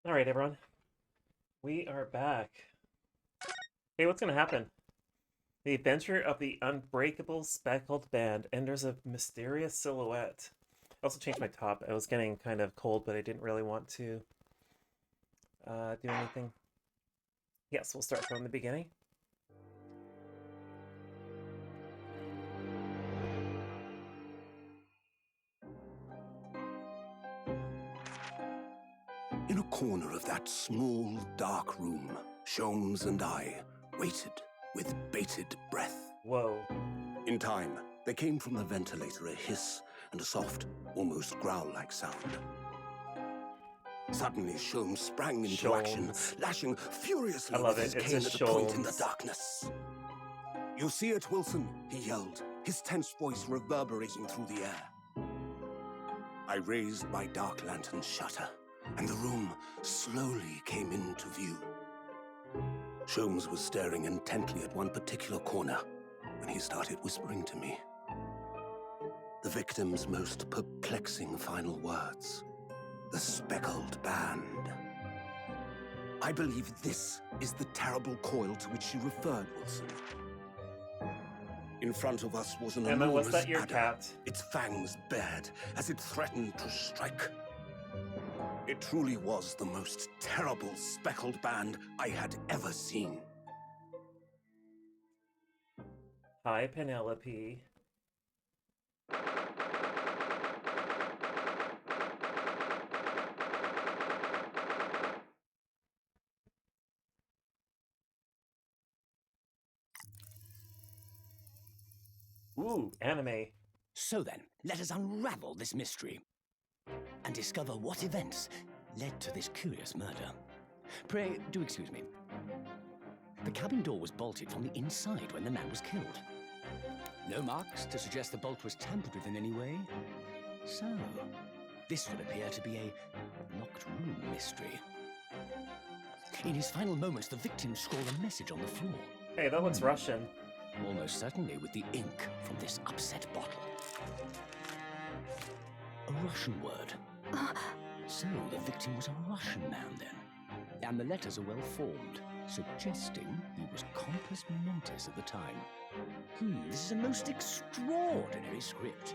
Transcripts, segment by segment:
All right, everyone. We are back. Hey, what's going to happen? The adventure of the unbreakable speckled band enters a mysterious silhouette. I also changed my top. I was getting kind of cold, but I didn't really want to do anything. Yes, we'll start from the beginning. In a corner of that small, dark room, Sholmes and I waited with bated breath. Whoa. In time, there came from the ventilator a hiss and a soft, almost growl-like sound. Suddenly, Sholmes sprang into action, lashing furiously with his cane at a point in the darkness. "You see it, Wilson?" he yelled, his tense voice reverberating through the air. I raised my dark lantern's shutter, and the room slowly came into view. Sholmes was staring intently at one particular corner when he started whispering to me. The victim's most perplexing final words. The speckled band. "I believe this is the terrible coil to which you referred, Wilson." In front of us was an Emma, was enormous that your adder, cat? its fangs bared as it threatened to strike. It truly was the most terrible speckled band I had ever seen. Hi, Penelope. Ooh, anime. So then, let us unravel this mystery and discover what events led to this curious murder. Pray, do excuse me. The cabin door was bolted from the inside when the man was killed. No marks to suggest the bolt was tampered with in any way. So, this would appear to be a locked room mystery. In his final moments, the victim scrawled a message on the floor. Hey, that looks Russian. Almost certainly with the ink from this upset bottle. A Russian word. So the victim was a Russian man then. And the letters are well formed, suggesting he was compos mentis at the time. This is a most extraordinary script.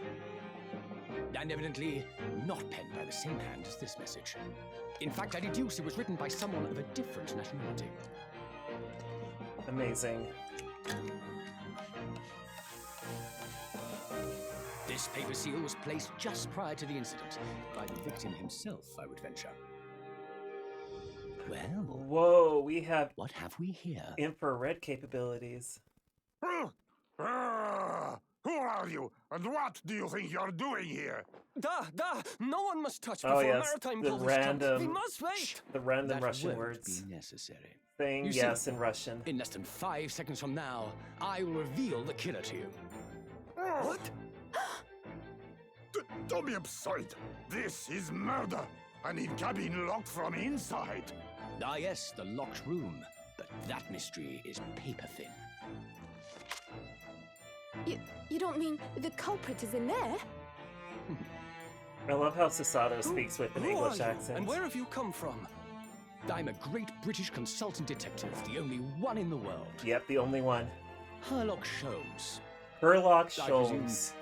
And evidently not penned by the same hand as this message. In fact, I deduce it was written by someone of a different nationality. Amazing. This paper seal was placed just prior to the incident, by the victim himself, I would venture. Well, Whoa, we have what have we here? infrared capabilities. Who are you, and what do you think you're doing here? No one must touch Oh, before yes, maritime the police come. We random, must wait. the random That Russian won't words be necessary. thing. You Yes, see, in Russian. In less than 5 seconds from now, I will reveal the killer to you. What? Don't be absurd. This is murder. An in-cabin locked from inside. Ah yes, the locked room. But that mystery is paper thin. You don't mean the culprit is in there? I love how Sasato speaks with an Who English are you, accent. and where have you come from? I'm a great British consultant detective, the only one in the world. Yep, the only one. Herlock Sholmes. Herlock I presume Sholmes.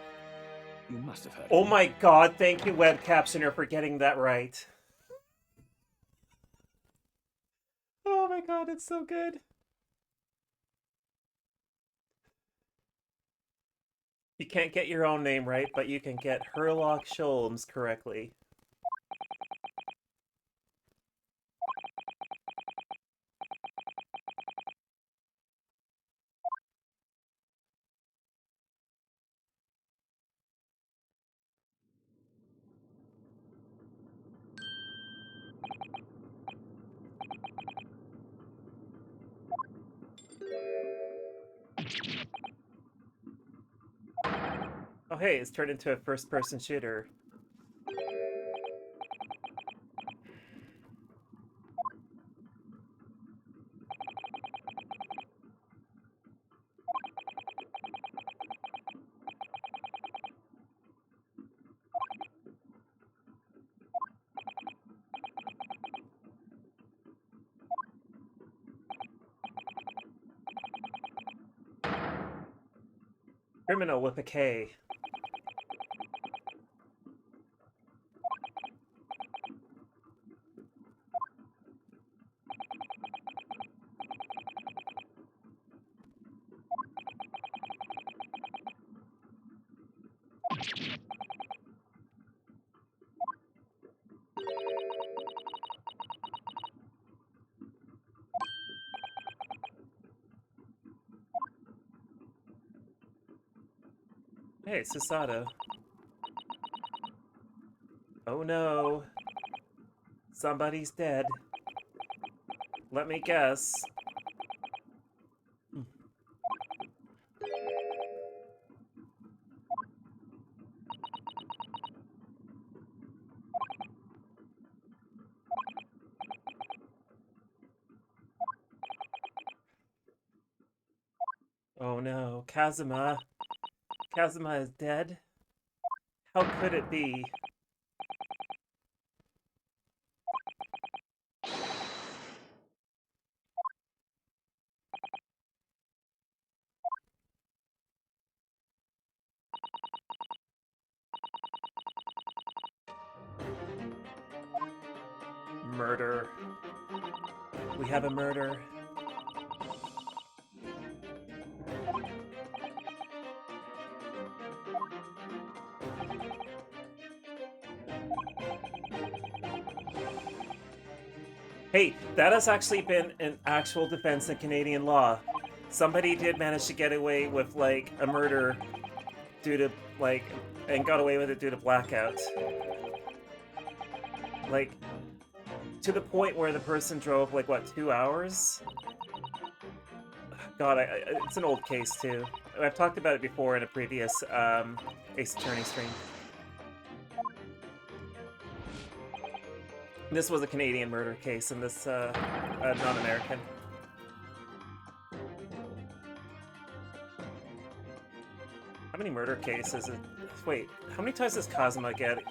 You must have heard Oh of him. my god, thank you, web captioner, for getting that right. Oh my god, it's so good. You can't get your own name right, but you can get Herlock Sholmes correctly. Oh hey, it's turned into a first-person shooter. Criminal with a K. Hey, it's Susato. Oh no. Somebody's dead. Let me guess. Oh no, Kazuma. Kazuma is dead? How could it be? Murder. We have a murder. Hey, that has actually been an actual defense in Canadian law. Somebody did manage to get away with, like, a murder due to, like, and got away with it due to blackout. Like, to the point where the person drove, like, what, 2 hours? God, it's an old case, too. I've talked about it before in a previous Ace Attorney stream. This was a Canadian murder case, and this, non-American. How many murder cases? Wait, how many times does Kazuma get,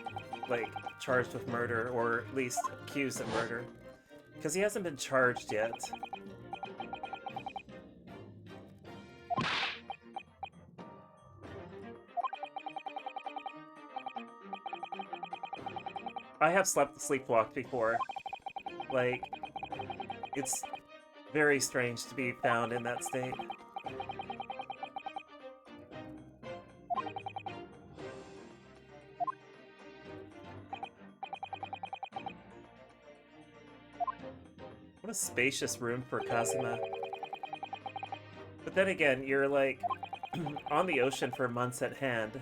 like, charged with murder, or at least accused of murder? Because he hasn't been charged yet. I have sleepwalked before. Like, it's very strange to be found in that state. What a spacious room for Kazuma. But then again, you're like on the ocean for months at hand.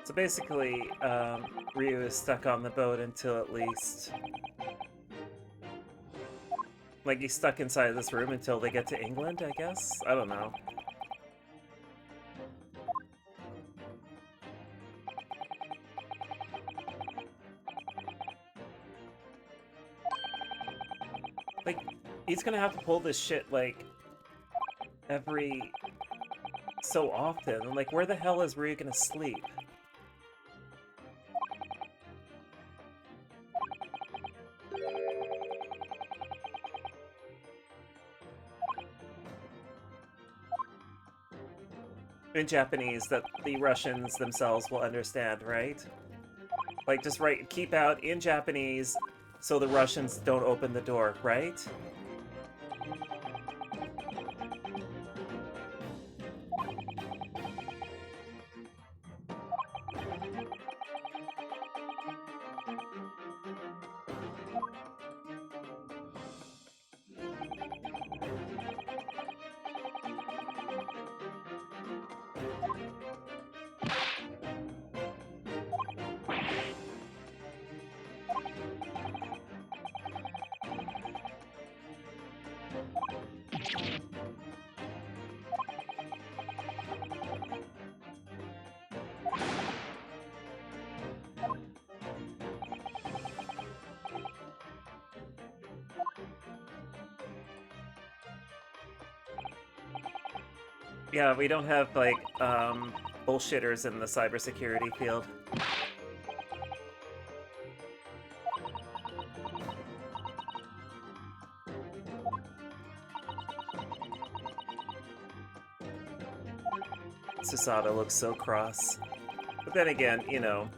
So basically, Ryu is stuck on the boat until at least... Like, he's stuck inside this room until they get to England, I guess? I don't know. Like, he's gonna have to pull this shit, like, every so often. And, like, where the hell is Ryu gonna sleep? In Japanese, that the Russians themselves will understand, right? Like, just write, keep out in Japanese so the Russians don't open the door, right? Yeah, we don't have, like, bullshitters in the cybersecurity field. Susato looks so cross. But then again, you know...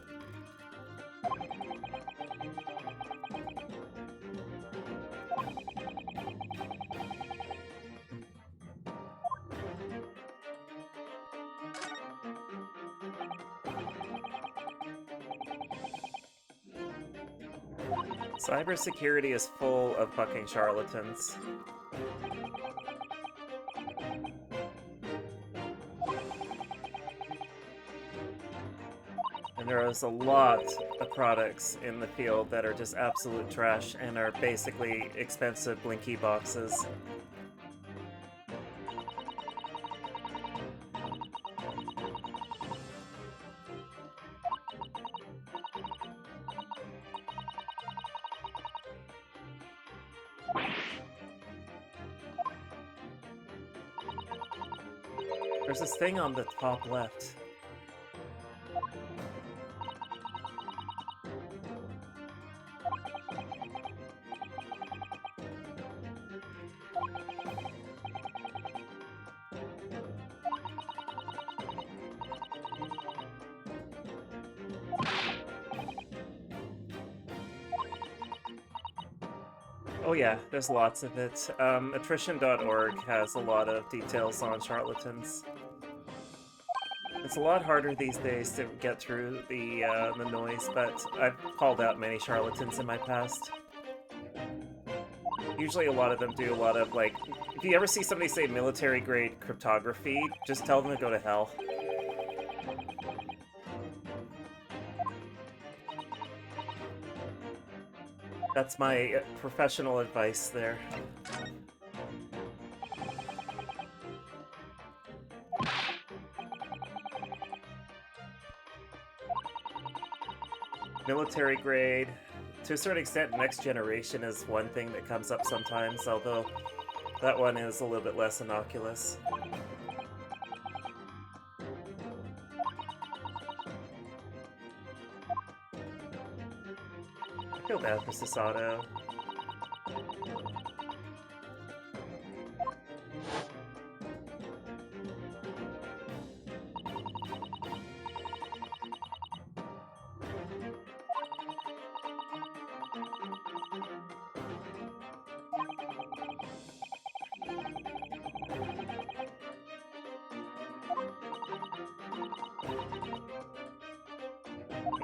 Cybersecurity is full of fucking charlatans. And there is a lot of products in the field that are just absolute trash and are basically expensive Blinky boxes. There's this thing on the top left. Oh yeah, there's lots of it. Attrition.org has a lot of details on charlatans. It's a lot harder these days to get through the noise, but I've called out many charlatans in my past. Usually a lot of them do a lot of, like... If you ever see somebody say military-grade cryptography, just tell them to go to hell. That's my professional advice there. Military grade. To a certain extent, Next Generation is one thing that comes up sometimes, although that one is a little bit less innocuous. I feel bad for Susato.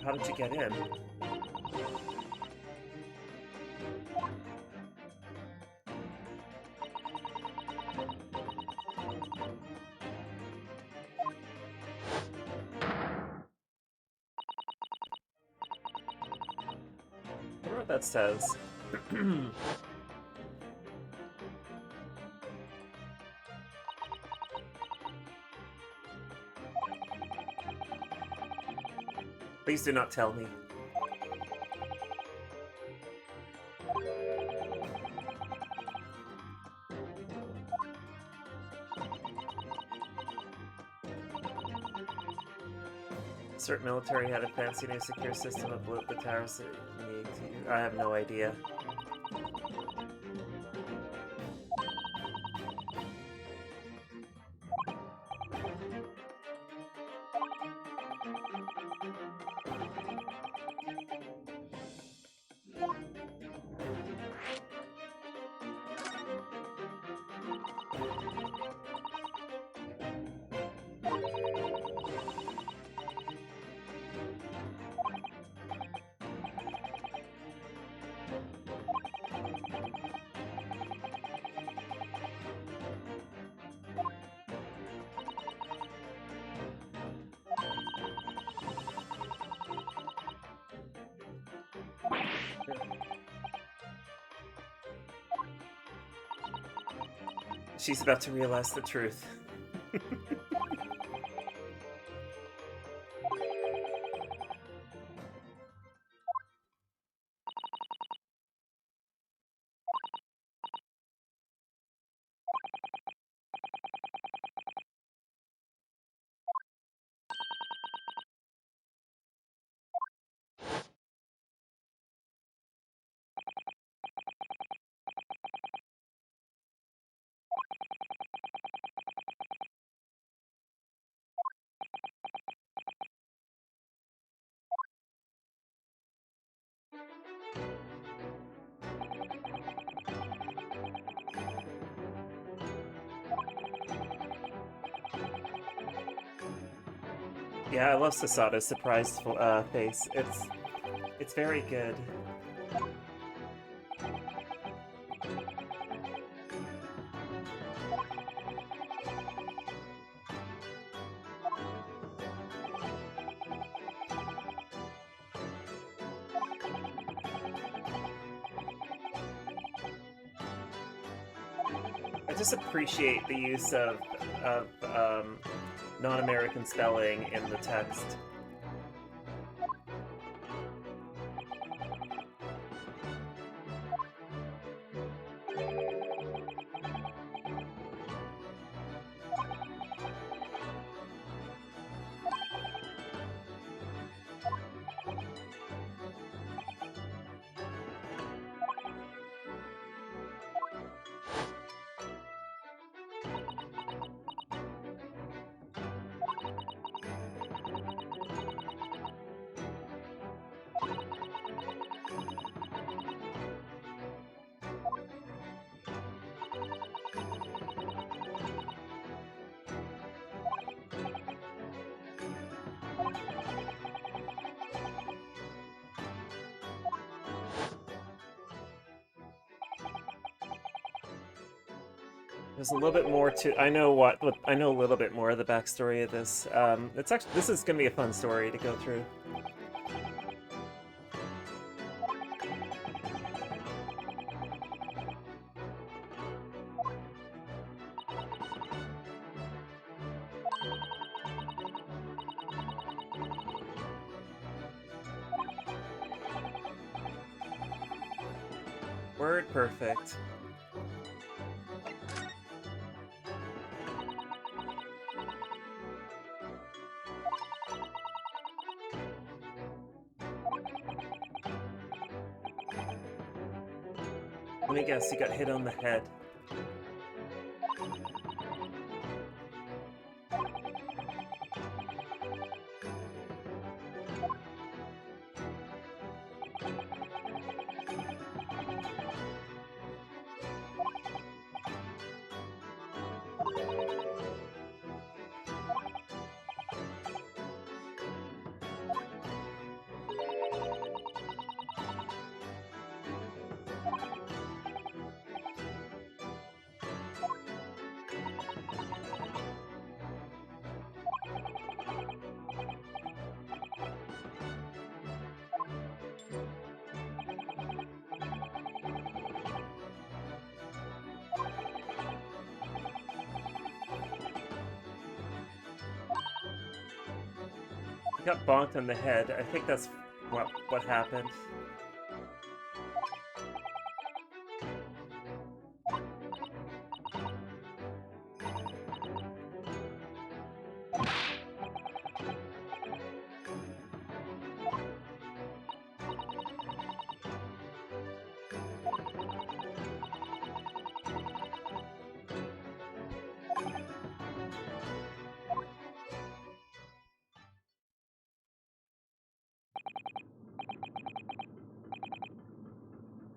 How did you get in? I wonder what that says. Please do not tell me. Cert military had a fancy new secure system of blew up the towers that you need to... I have no idea. She's about to realize the truth. Yeah, I love Sasato's surprised face. It's very good. I just appreciate the use of non-American spelling in the text. There's a little bit more to. I know a little bit more of the backstory of this. This is gonna be a fun story to go through. Word perfect. Let me guess, he got hit on the head. Got bonked on the head. I think that's what happened.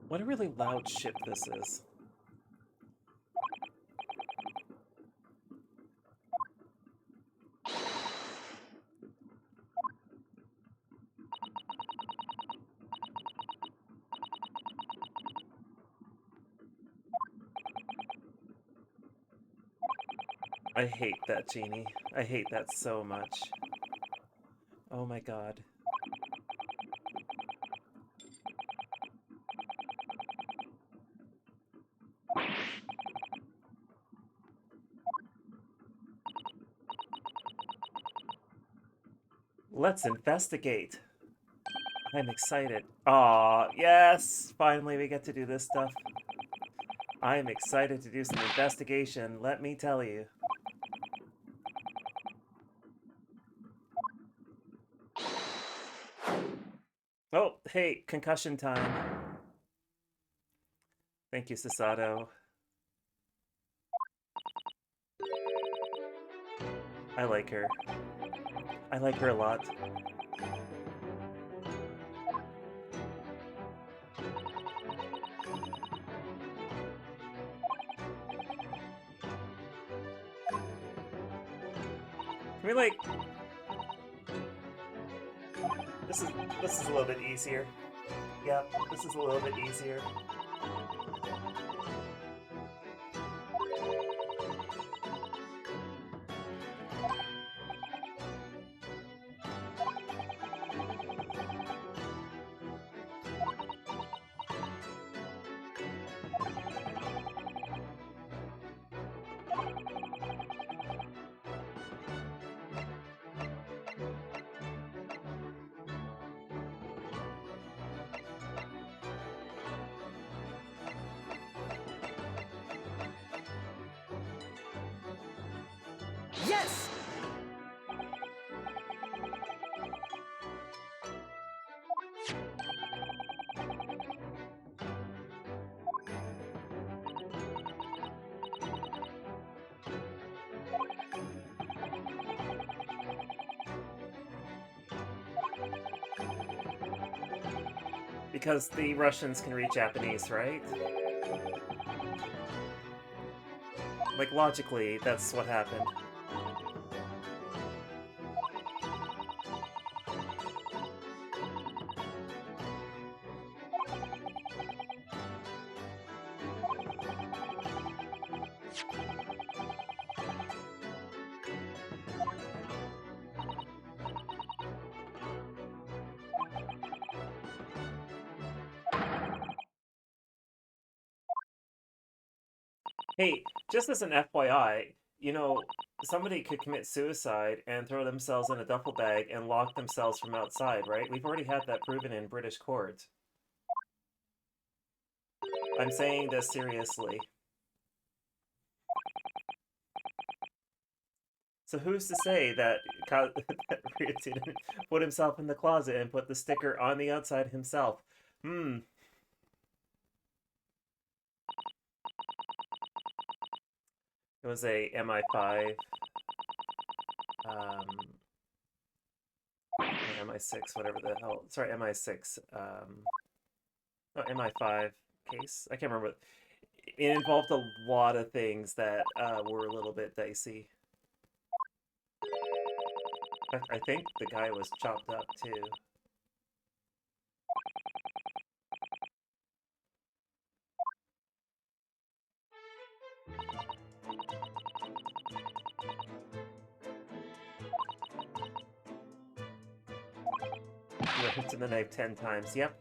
What a really loud ship this is. I hate that genie. I hate that so much. Oh my god. Let's investigate. I'm excited. Aw, yes! Finally we get to do this stuff. I am excited to do some investigation, let me tell you. Oh, hey, concussion time. Thank you, Sasato. I like her. I like her a lot. Can we, like... This is a little bit easier. Yep, this is a little bit easier. Yes! Because the Russians can read Japanese, right? Like, logically, that's what happened. Hey, just as an FYI, you know, somebody could commit suicide and throw themselves in a duffel bag and lock themselves from outside, right? We've already had that proven in British court. I'm saying this seriously. So who's to say that, that Ryotun put himself in the closet and put the sticker on the outside himself? It was a MI5, MI6, whatever the hell. Sorry, MI6. No, MI5 case. I can't remember. It involved a lot of things that were a little bit dicey. I think the guy was chopped up too. Went to the knife 10 times, yep.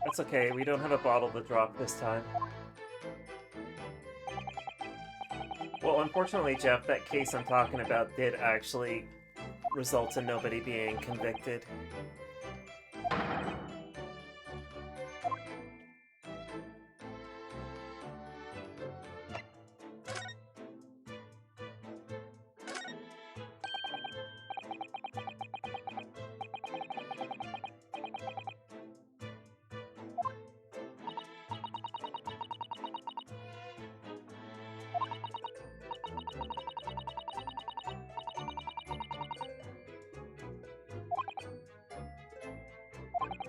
That's okay, we don't have a bottle to drop this time. Well, unfortunately, Jeff, that case I'm talking about did actually result in nobody being convicted.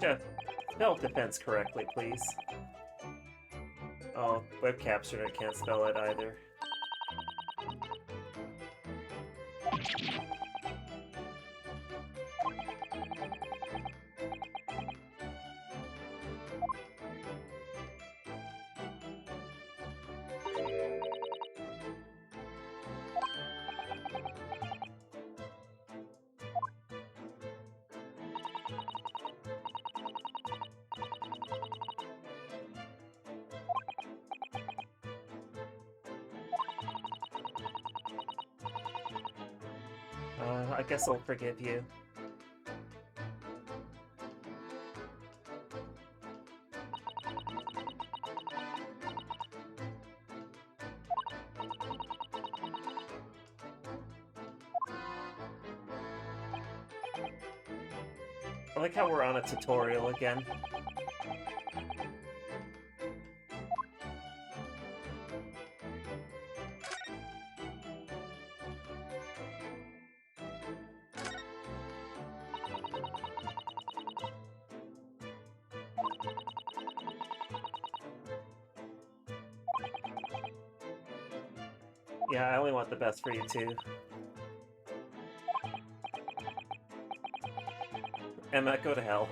Jeff, spell defense correctly, please. Oh, web capture can't spell it either. I guess I'll forgive you. I like how we're on a tutorial again. Yeah, I only want the best for you too. Emma, go to hell.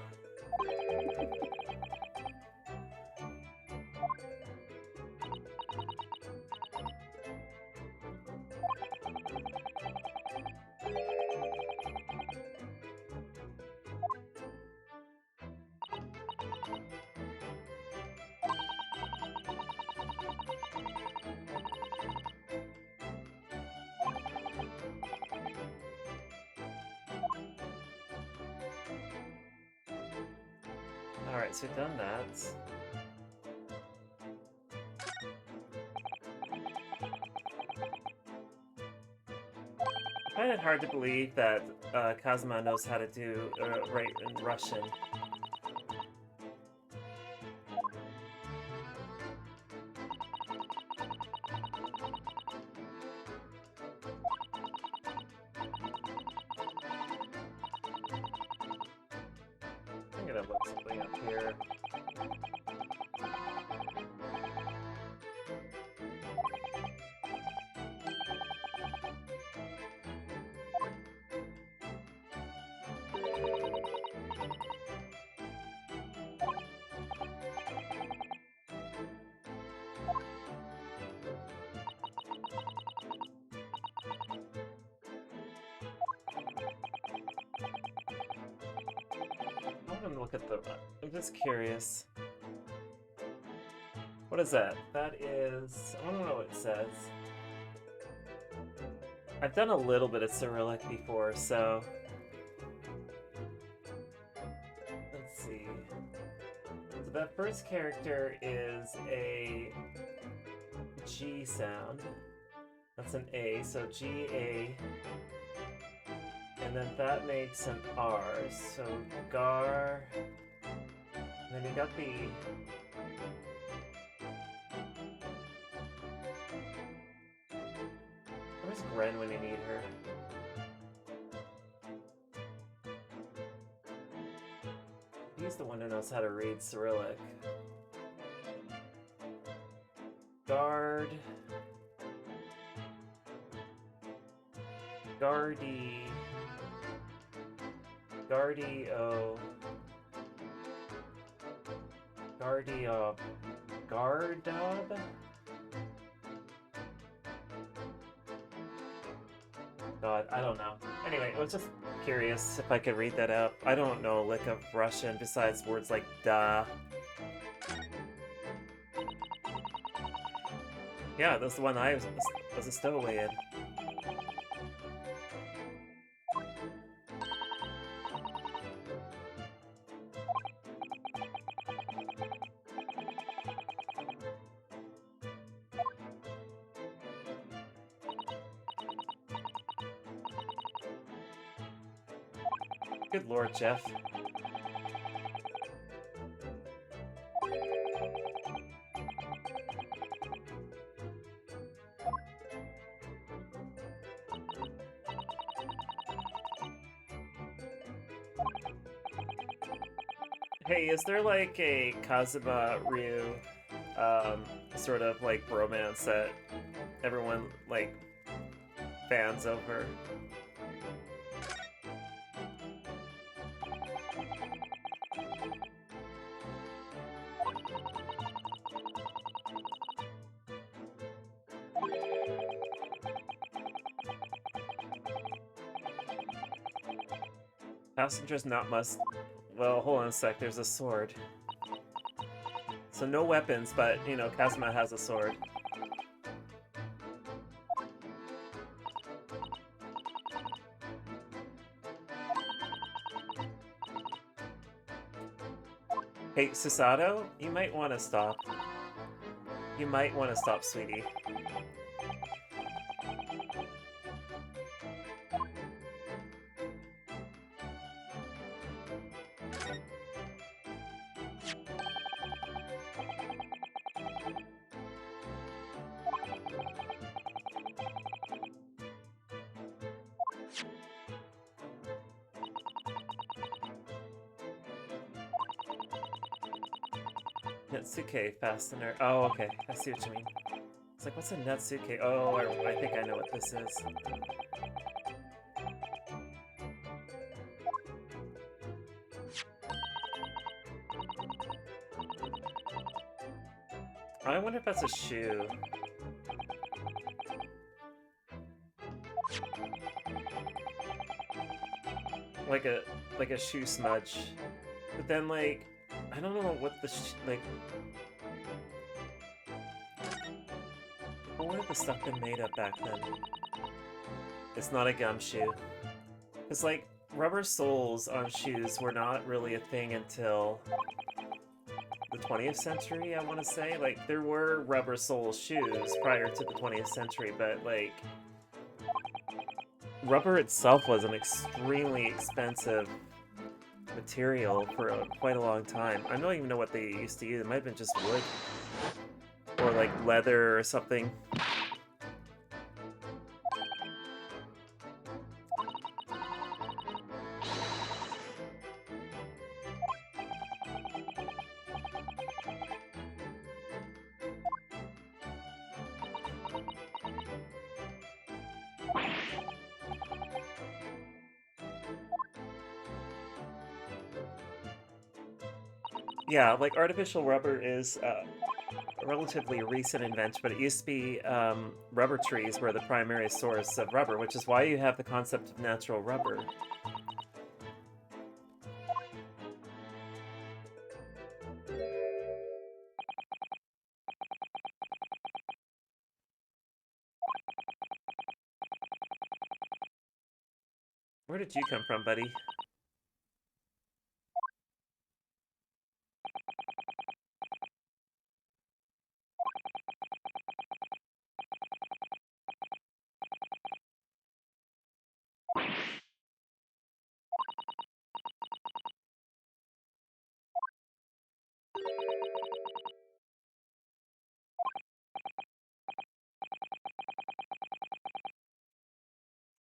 Alright, so we've done that. I find it hard to believe that Kazuma knows how to do write in Russian. I'm gonna look something up here. I'm gonna look at the... I'm just curious. What is that? That is... I don't know what it says. I've done a little bit of Cyrillic before, so... Let's see. So that first character is a G sound. That's an A, so G-A. And then that makes an R, so Gar. And then you got the... Where's Gren when you need her? He's the one who knows how to read Cyrillic. Guard. Guardy. Guardio. Guardio. Gardob? God, I don't know. Anyway, I was just curious if I could read that out. I don't know a lick of Russian besides words like da. Yeah, that's the one I was a stowaway in. Good lord, Jeff. Hey, is there like a Kazuma Ryu sort of like bromance that everyone like fans over? Passengers not must... Well, hold on a sec, there's a sword. So no weapons, but, you know, Kazuma has a sword. Hey, Susato, you might want to stop. You might want to stop, sweetie. Netsuke fastener. Oh, okay. I see what you mean. It's like, what's a Netsuke? Oh, I think I know what this is. I wonder if that's a shoe. Like a shoe smudge. But then, like, I don't know what the like. What would the stuff been made of back then? It's not a gumshoe. It's like rubber soles on shoes were not really a thing until the 20th century, I want to say. Like, there were rubber sole shoes prior to the 20th century, but like rubber itself was an extremely expensive material for quite a long time. I don't even know what they used to use. It might have been just wood. Or like leather or something. Yeah, like artificial rubber is a relatively recent invention, but it used to be rubber trees were the primary source of rubber, which is why you have the concept of natural rubber. Where did you come from, buddy?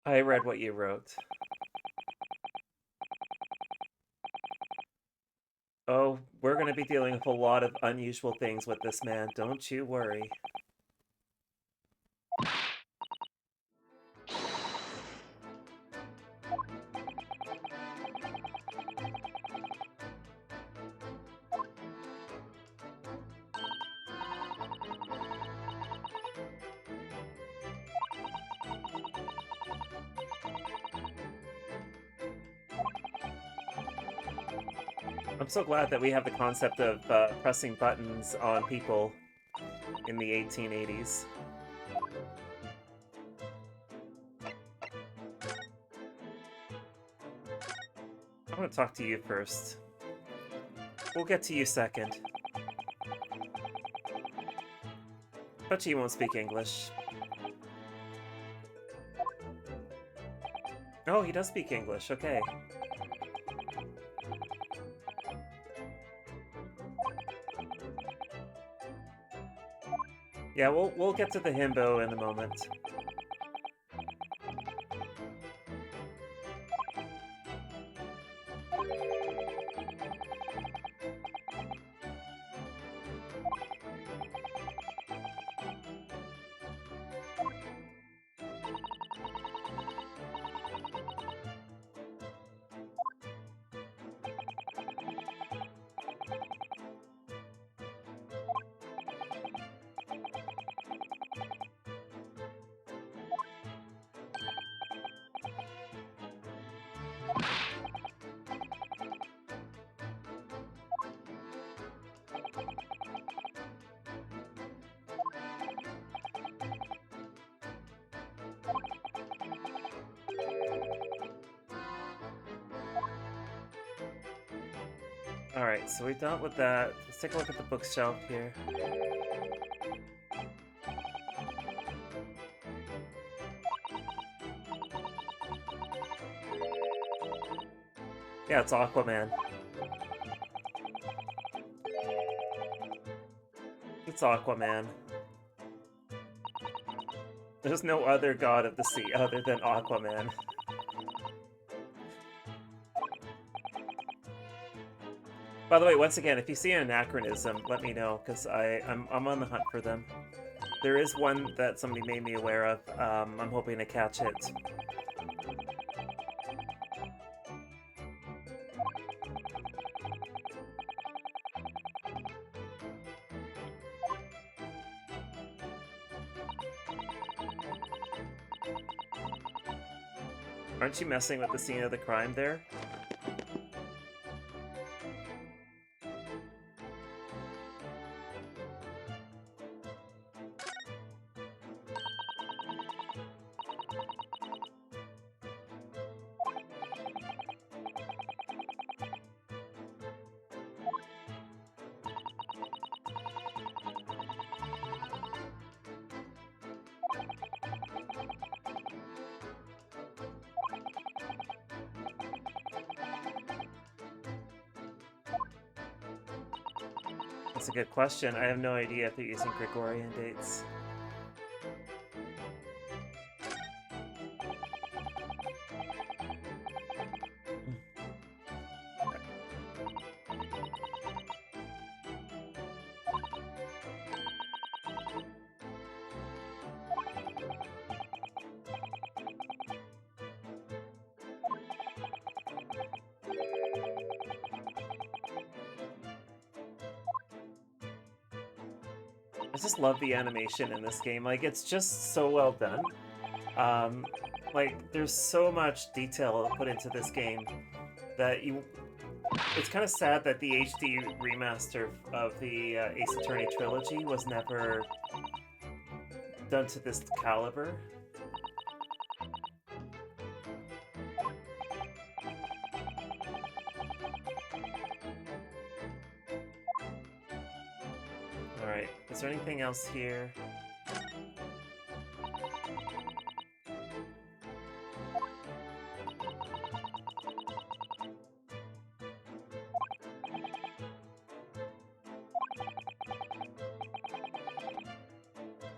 I read what you wrote. Oh, we're going to be dealing with a lot of unusual things with this man, don't you worry. I'm so glad that we have the concept of pressing buttons on people in the 1880s. I want to talk to you first. We'll get to you second. But you won't speak English. Oh, he does speak English, okay. Yeah, we'll get to the himbo in a moment. Alright, so we're done with that. Let's take a look at the bookshelf here. Yeah, it's Aquaman. It's Aquaman. There's no other god of the sea other than Aquaman. By the way, once again, if you see an anachronism, let me know, because I'm on the hunt for them. There is one that somebody made me aware of. I'm hoping to catch it. Aren't you messing with the scene of the crime there? That's a good question. I have no idea if they're using Gregorian dates. I just love the animation in this game. Like, it's just so well done. Like, there's so much detail put into this game that it's kind of sad that the HD remaster of the Ace Attorney trilogy was never done to this caliber. Alright, is there anything else here?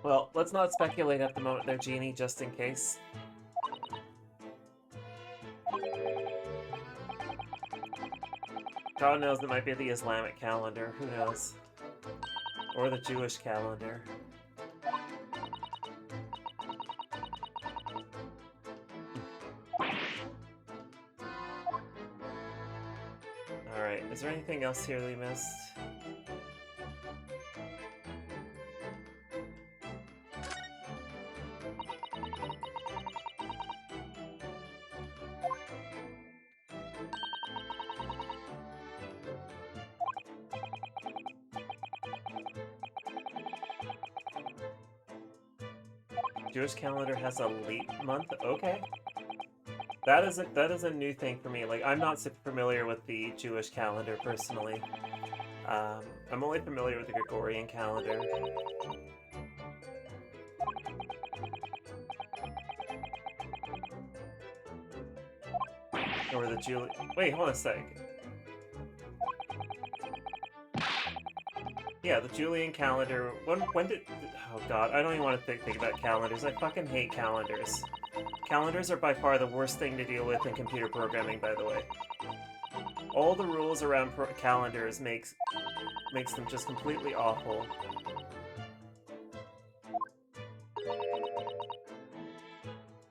Well, let's not speculate at the moment there, Genie, just in case. God knows, it might be the Islamic calendar, who knows? Or the Jewish calendar. Alright, is there anything else here that we missed? Jewish calendar has a leap month? Okay. That is a new thing for me. Like, I'm not super familiar with the Jewish calendar personally. I'm only familiar with the Gregorian calendar. Or the Julian... Wait, hold on a sec. Yeah, the Julian calendar... When did... Oh god, I don't even want to think about calendars. I fucking hate calendars. Calendars are by far the worst thing to deal with in computer programming, by the way. All the rules around calendars makes them just completely awful.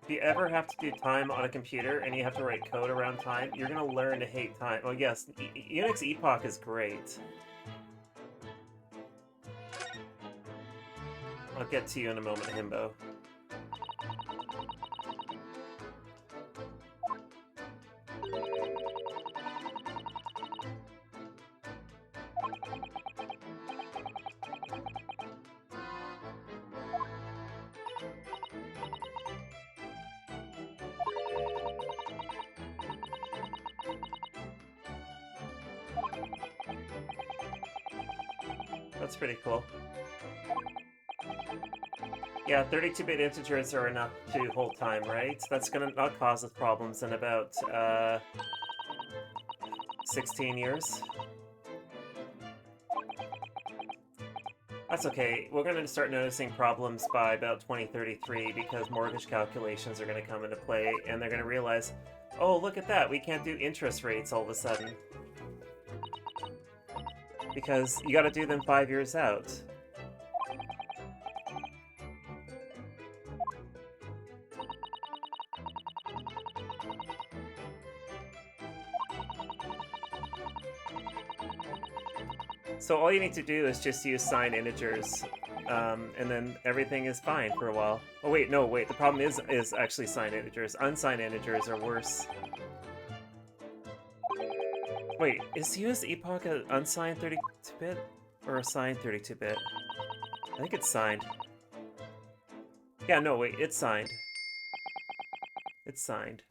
If you ever have to do time on a computer and you have to write code around time, you're gonna learn to hate time. Oh yes, Unix Epoch is great. I'll get to you in a moment, Himbo. That's pretty cool. Yeah, 32-bit integers are enough to hold time, right? That's gonna not cause us problems in about 16 years. That's okay. We're going to start noticing problems by about 2033 because mortgage calculations are going to come into play and they're going to realize, oh, look at that, we can't do interest rates all of a sudden. Because you got to do them 5 years out. So all you need to do is just use signed integers, and then everything is fine for a while. Oh wait, no, wait, the problem is actually signed integers. Unsigned integers are worse. Wait, is US Epoch an unsigned 32-bit? Or a signed 32-bit? I think it's signed. Yeah, no, wait, it's signed. It's signed.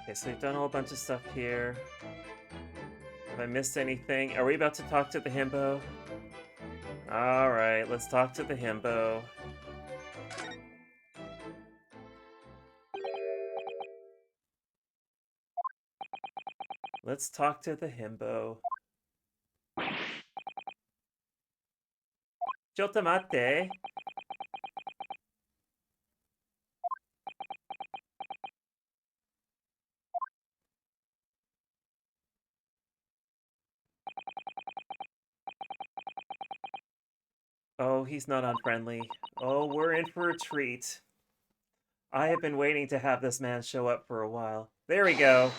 Okay, so we've done a whole bunch of stuff here. Have I missed anything? Are we about to talk to the himbo? Alright, let's talk to the himbo. Let's talk to the himbo. Chotamate. Oh, he's not unfriendly. Oh, we're in for a treat. I have been waiting to have this man show up for a while. There we go.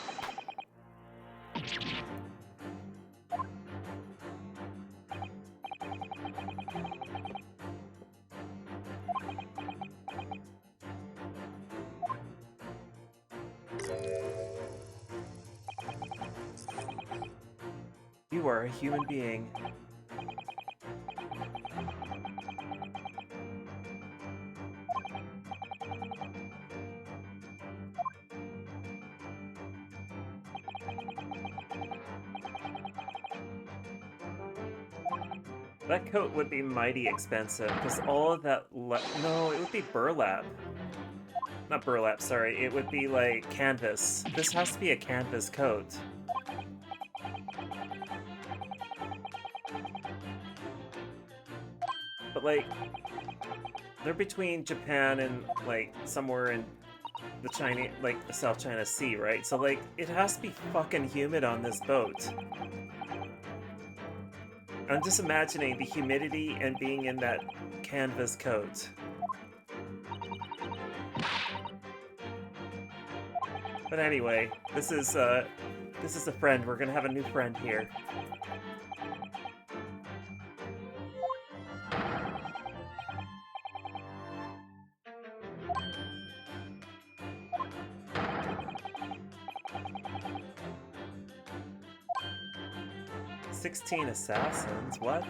You are a human being. That coat would be mighty expensive, because all of that... No, it would be burlap. Not burlap, sorry. It would be, like, canvas. This has to be a canvas coat. But, like, they're between Japan and, like, somewhere in the the South China Sea, right? So, like, it has to be fucking humid on this boat. I'm just imagining the humidity and being in that canvas coat. But anyway, this is a friend. We're gonna have a new friend here. "16 assassins? What?"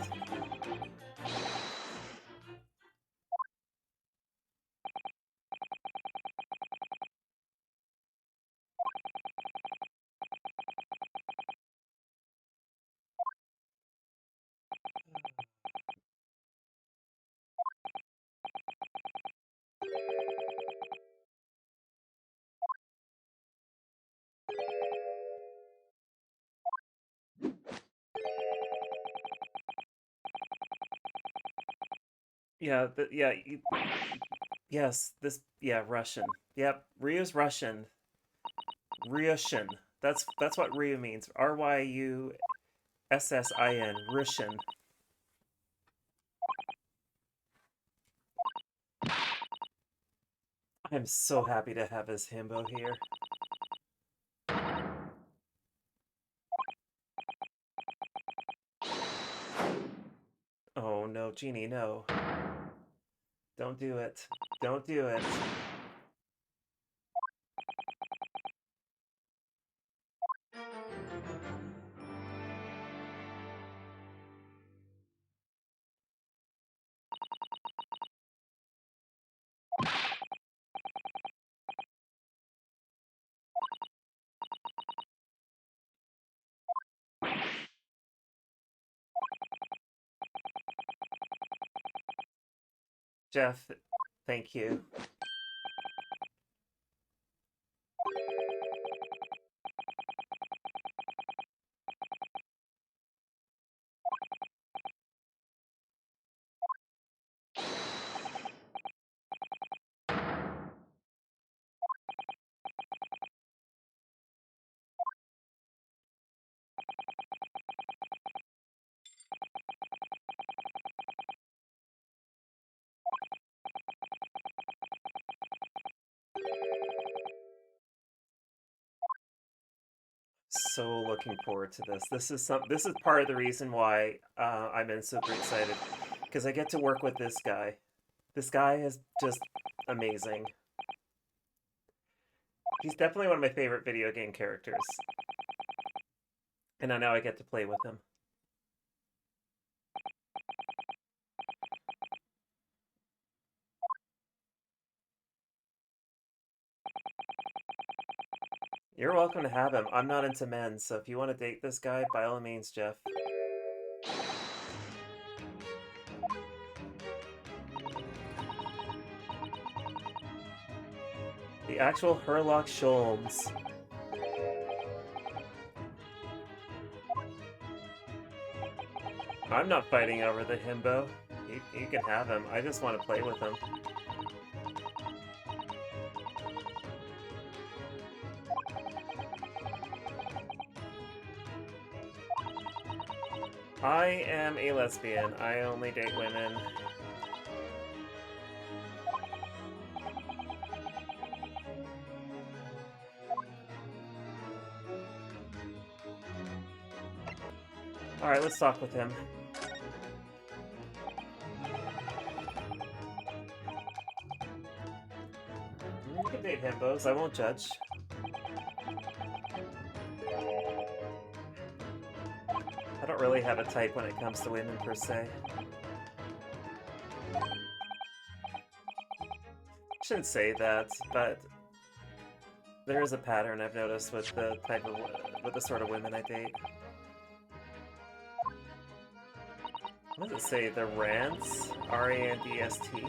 Yeah, yes, yeah, Russian. Yep, Ryu's Russian. Ryushin. That's what Ryu means. Ryussin. Russian. I'm so happy to have his himbo here. Oh no, Genie, no. Don't do it. Don't do it. Jeff, thank you. So looking forward to this. This is part of the reason why I'm super excited, because I get to work with this guy. This guy is just amazing. He's definitely one of my favorite video game characters. And now I get to play with him. You're welcome to have him. I'm not into men, so if you want to date this guy, by all means, Jeff. The actual Herlock Sholmes. I'm not fighting over the himbo. You can have him. I just want to play with him. I am a lesbian. I only date women. Alright, let's talk with him. You can date himbos, I won't judge. I don't really have a type when it comes to women, per se. Shouldn't say that, but there is a pattern I've noticed with the sort of women I date. What does it say? The Rants? R-A-N-D-S-T?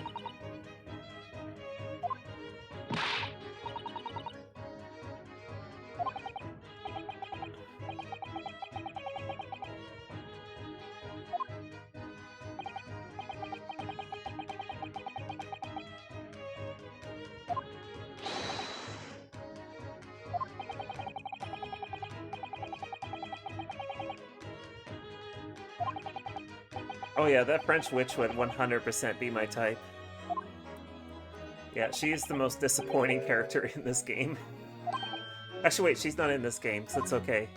Oh yeah, that French witch would 100% be my type. Yeah, she's the most disappointing character in this game. Actually, wait, she's not in this game, so it's okay.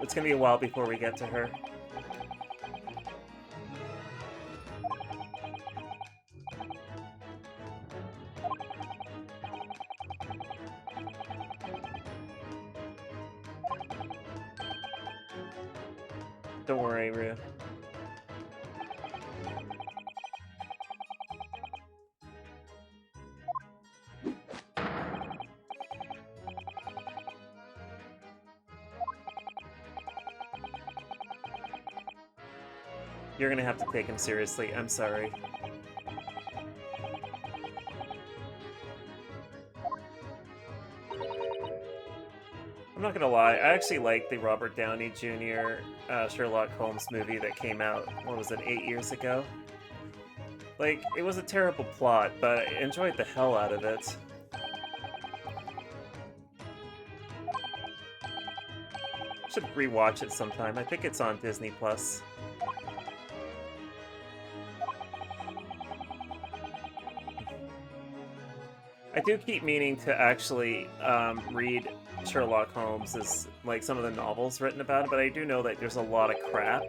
It's gonna be a while before we get to her. Don't worry, Rue. You're gonna have to take him seriously, I'm sorry. I'm not gonna lie, I actually liked the Robert Downey Jr. Sherlock Holmes movie that came out, what was it, 8 years ago? Like, it was a terrible plot, but I enjoyed the hell out of it. Should rewatch it sometime. I think it's on Disney+. I do keep meaning to actually read Sherlock Holmes' like some of the novels written about it, but I do know that there's a lot of crap,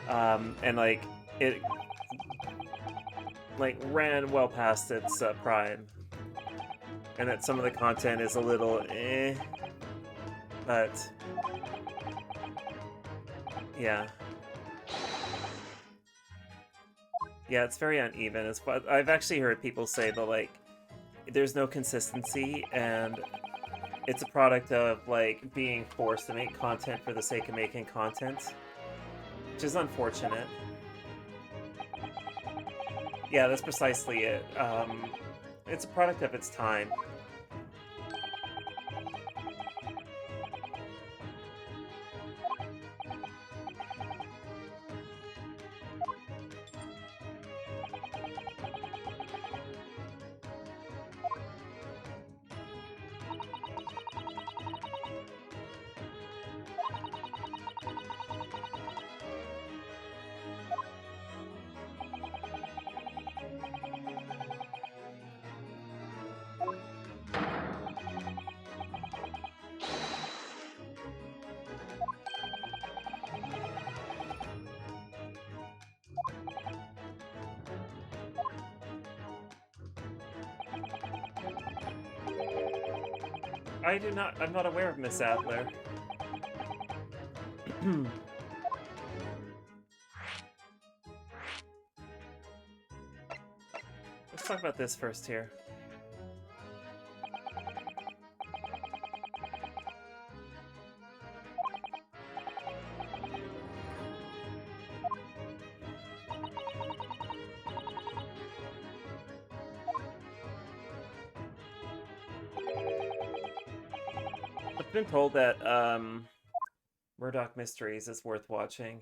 and like it like ran well past its prime, and that some of the content is a little but yeah. Yeah, it's very uneven. I've actually heard people say that like there's no consistency, and it's a product of like being forced to make content for the sake of making content, which is unfortunate. Yeah, that's precisely it. It's a product of its time. I'm not aware of Miss Adler. Let's talk about this first here. I've been told that Murdoch Mysteries is worth watching.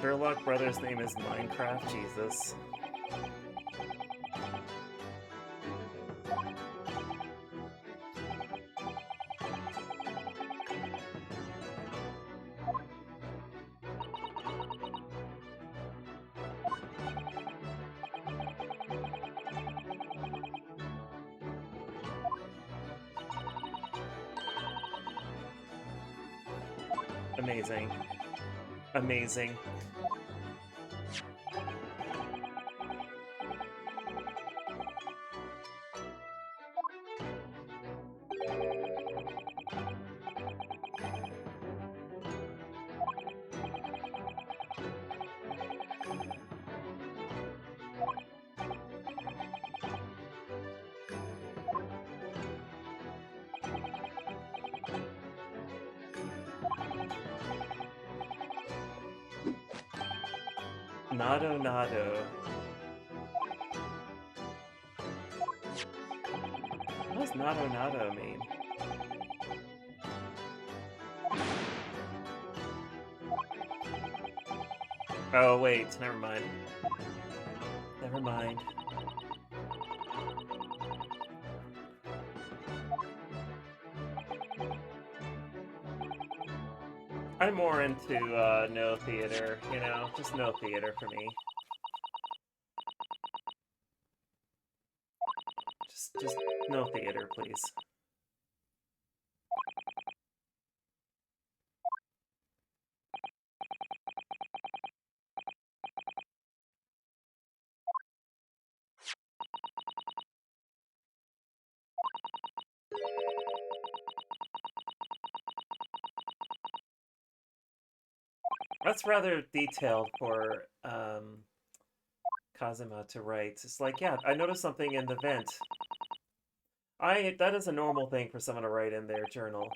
Sherlock Brothers' name is Minecraft, Jesus. Amazing. Amazing. Nado Nado. What does Nado Nado mean? Oh, wait, never mind. Never mind. I'm more into no theater, you know, just no theater for me. Just no theater, please. That's rather detailed for Kazuma to write. It's like, yeah, I noticed something in the vent. That is a normal thing for someone to write in their journal.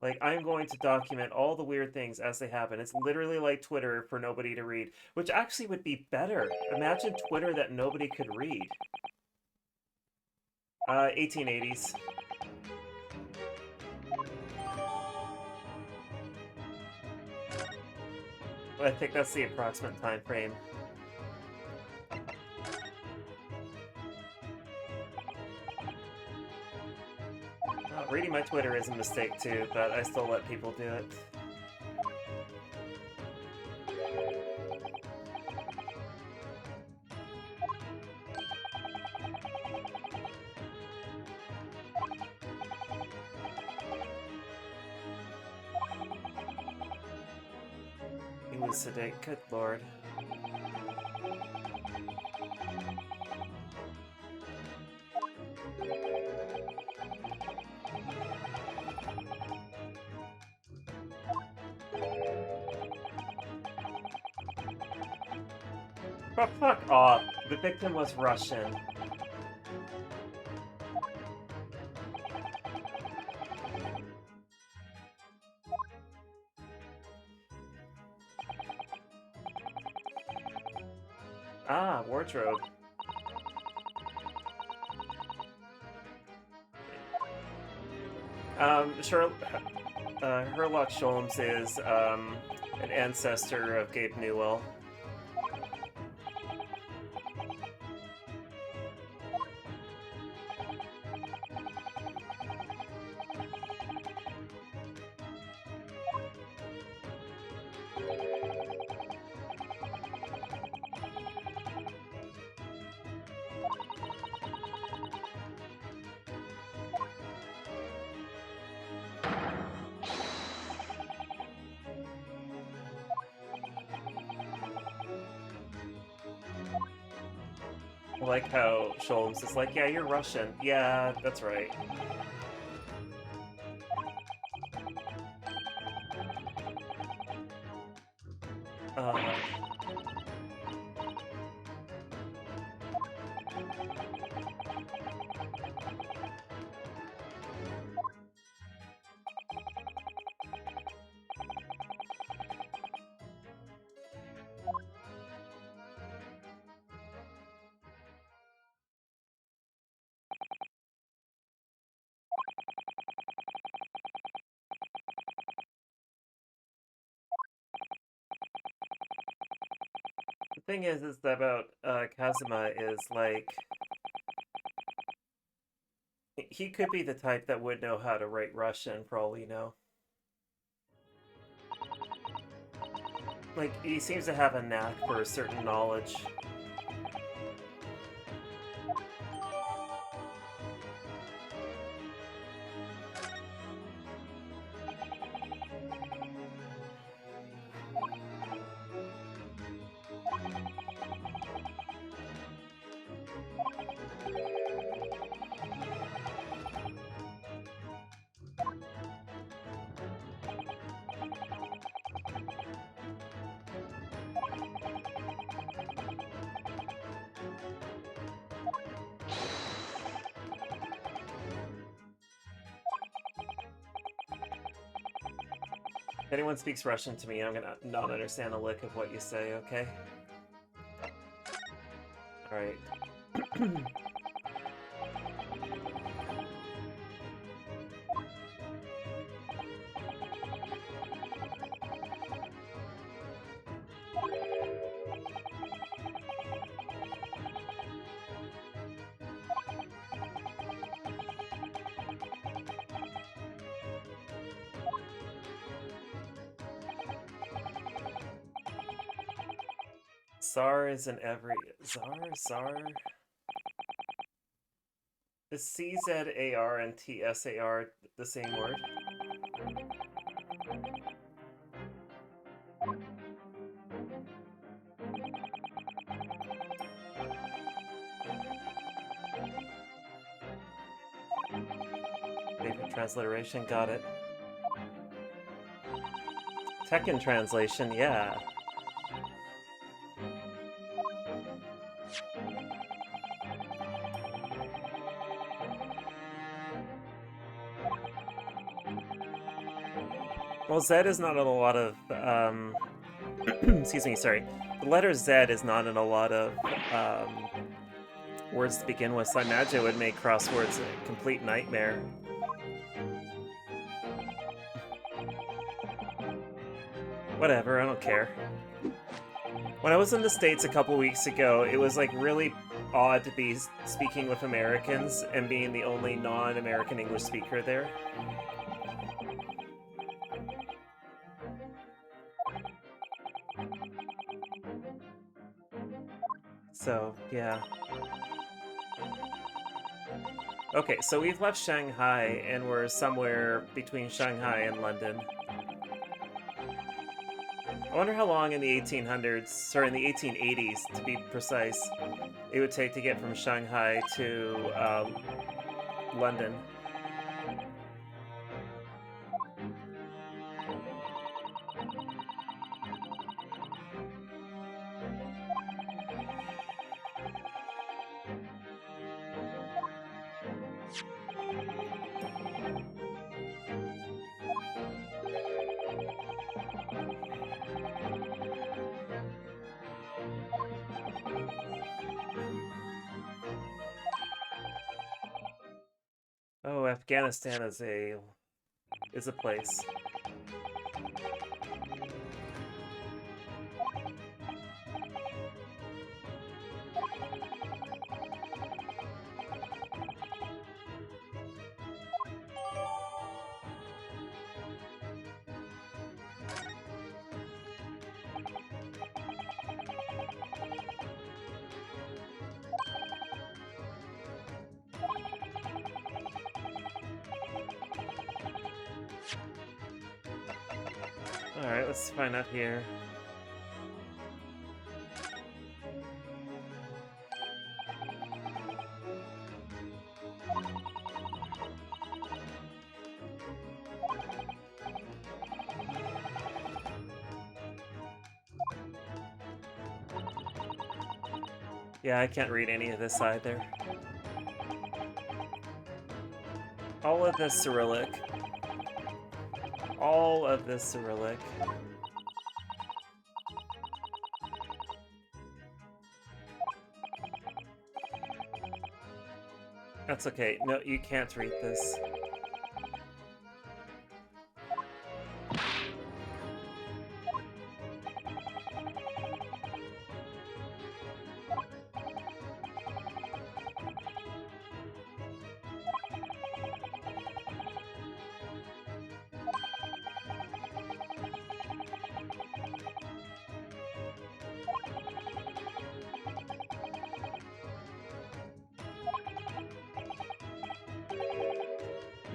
Like, I'm going to document all the weird things as they happen. It's literally like Twitter for nobody to read, which actually would be better. Imagine Twitter that nobody could read. 1880s. I think that's the approximate time frame. Reading my Twitter is a mistake too, but I still let people do it. Elucidate, good lord. Oh, fuck off. The victim was Russian. Ah, wardrobe. Herlock Sholmes is an ancestor of Gabe Newell. I like how Sholmes is like, yeah, you're Russian. Yeah, that's right. The thing is that about Kazuma is like he could be the type that would know how to write Russian for all we know. Like, he seems to have a knack for a certain knowledge. If anyone speaks Russian to me, I'm gonna not understand a lick of what you say, okay? Alright. Tsar is in every... Tsar? Is CZAR and TSAR the same word? Favorite transliteration, got it. Tekken translation, yeah. Well, Z is not in a lot of, excuse me, sorry. The letter Z is not in a lot of words to begin with, so I imagine it would make crosswords a complete nightmare. Whatever, I don't care. When I was in the States a couple weeks ago, it was like really odd to be speaking with Americans and being the only non-American English speaker there. So, yeah. Okay, so we've left Shanghai, and we're somewhere between Shanghai and London. I wonder how long in the 1800s, sorry, in the 1880s, to be precise, it would take to get from Shanghai to London. Oh, Afghanistan is a place. Alright, let's find out here. Yeah, I can't read any of this either. All of this Cyrillic. All of this Cyrillic. That's okay. No, you can't read this.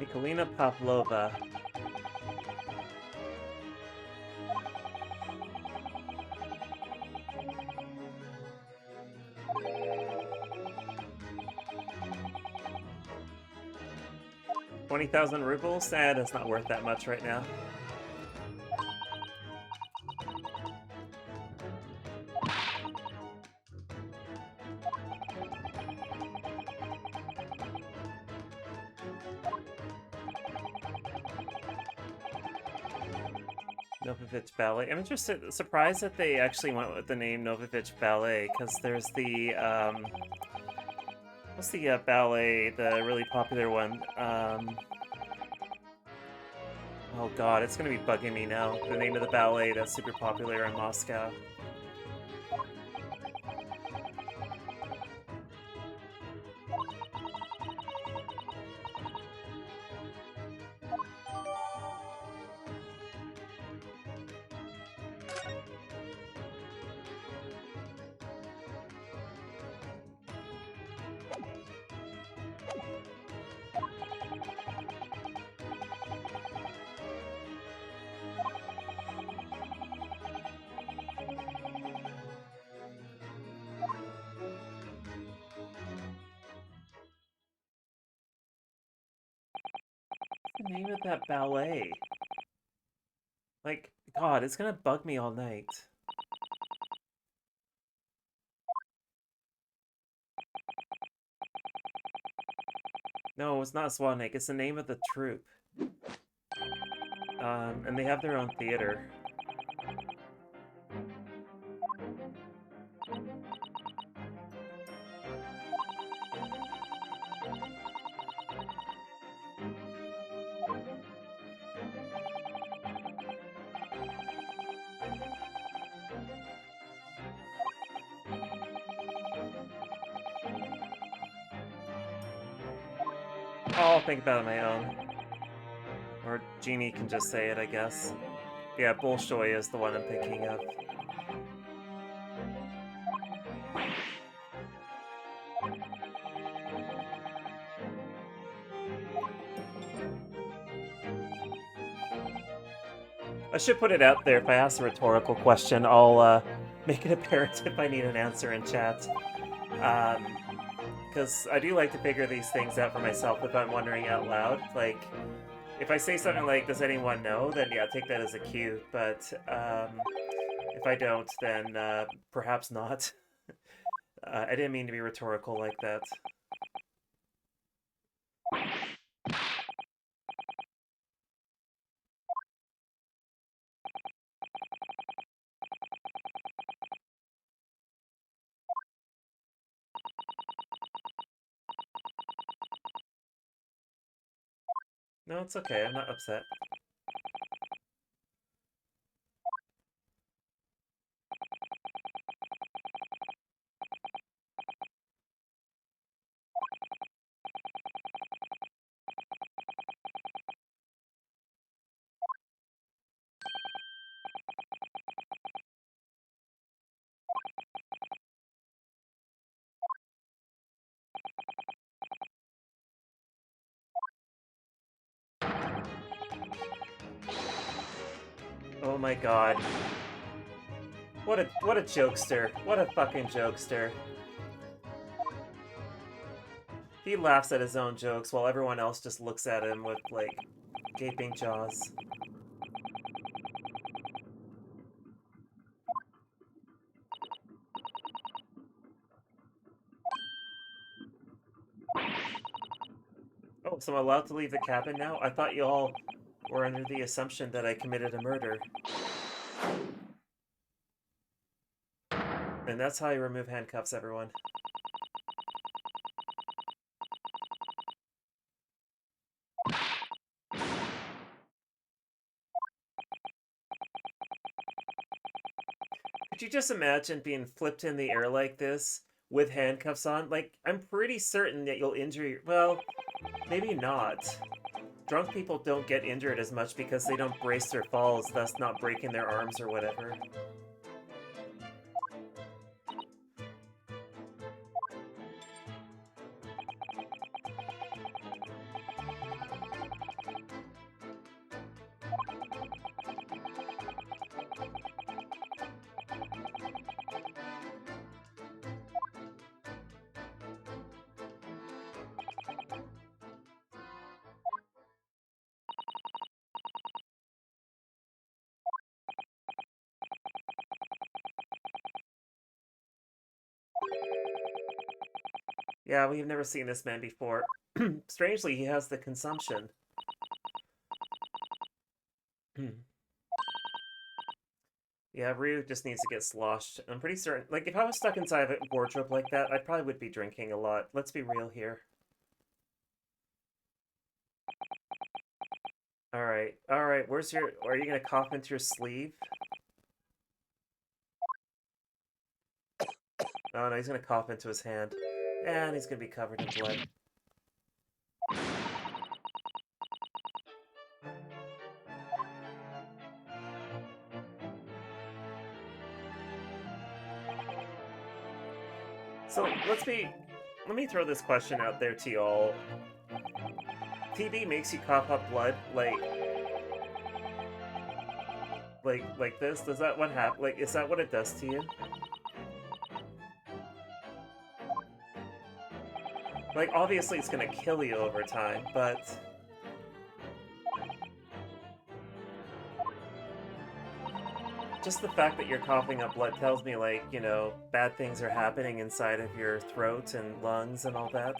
Nikolina Pavlova. $20,000 rubles? That's not worth that much right now. Novovich Ballet. I'm surprised that they actually went with the name Novovich Ballet, because there's the, what's the ballet, the really popular one? Oh god, it's gonna be bugging me now. The name of the ballet that's super popular in Moscow. The name of that ballet? Like, god, it's gonna bug me all night. No, it's not Swannik, it's the name of the troupe. And they have their own theater. I'll think about it on my own. Or Jeannie can just say it, I guess. Yeah, Bolshoi is the one I'm thinking of. I should put it out there. If I ask a rhetorical question, I'll make it apparent if I need an answer in chat. Because I do like to figure these things out for myself if I'm wondering out loud. Like, if I say something like, does anyone know? Then yeah, take that as a cue. But if I don't, then perhaps not. I didn't mean to be rhetorical like that. No, it's okay. I'm not upset. Oh my god. What a jokester. What a fucking jokester. He laughs at his own jokes while everyone else just looks at him with, like, gaping jaws. Oh, so I'm allowed to leave the cabin now? I thought you all were under the assumption that I committed a murder. And that's how you remove handcuffs, everyone. Could you just imagine being flipped in the air like this with handcuffs on? Like, I'm pretty certain that you'll injure your... Well, maybe not. Drunk people don't get injured as much because they don't brace their falls, thus not breaking their arms or whatever. Yeah, we've never seen this man before. Strangely, he has the consumption. Yeah, Ryu just needs to get sloshed. I'm pretty certain... Like, if I was stuck inside of a wardrobe like that, I probably would be drinking a lot. Let's be real here. Alright, alright, where's your... Are you gonna cough into your sleeve? Oh no, he's gonna cough into his hand. And he's gonna be covered in blood. So, let me throw this question out there to y'all. TV makes you cough up blood, like this? Does that what happen? Like, is that what it does to you? Like, obviously it's gonna kill you over time, but... just the fact that you're coughing up blood tells me, like, you know, bad things are happening inside of your throat and lungs and all that.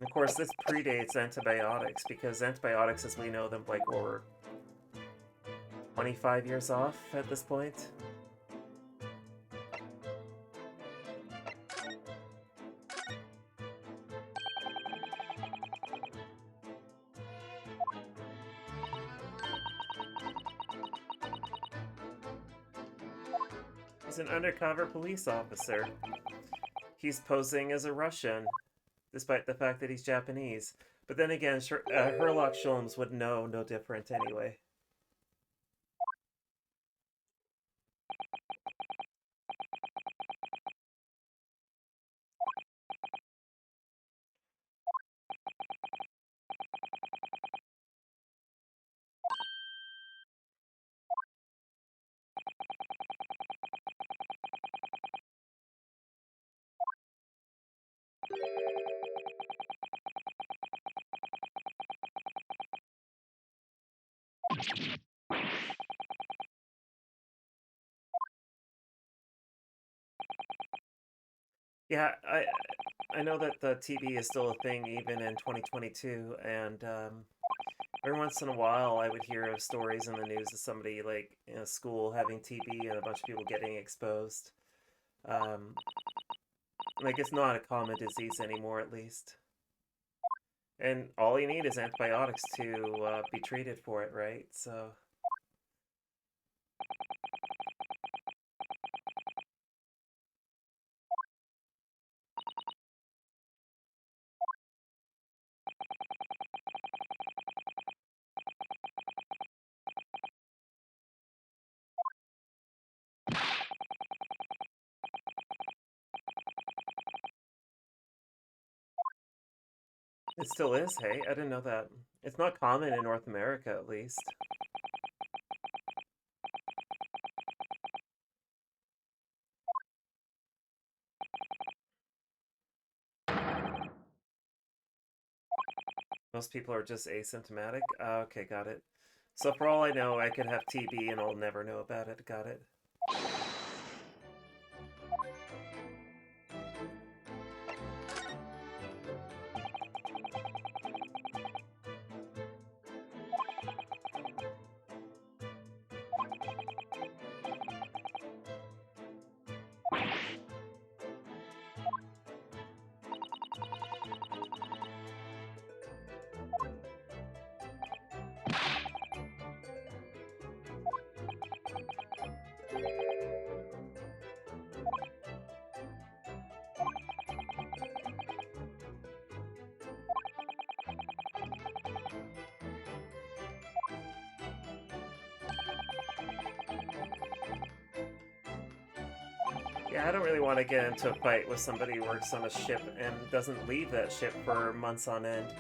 Of course, this predates antibiotics, because antibiotics, as we know them, like, were 25 years off at this point. He's an undercover police officer. He's posing as a Russian, despite the fact that he's Japanese. But then again, Sherlock Sholmes would know no different anyway. Yeah, I know that the TB is still a thing even in 2022, and every once in a while I would hear of stories in the news of somebody, like, in a school having TB and a bunch of people getting exposed. Like, it's not a common disease anymore, at least. And all you need is antibiotics to be treated for it, right? So... It still is, hey? I didn't know that. It's not common in North America, at least. Most people are just asymptomatic? Okay, got it. So for all I know, I could have TB and I'll never know about it. Got it. Yeah, I don't really want to get into a fight with somebody who works on a ship and doesn't leave that ship for months on end.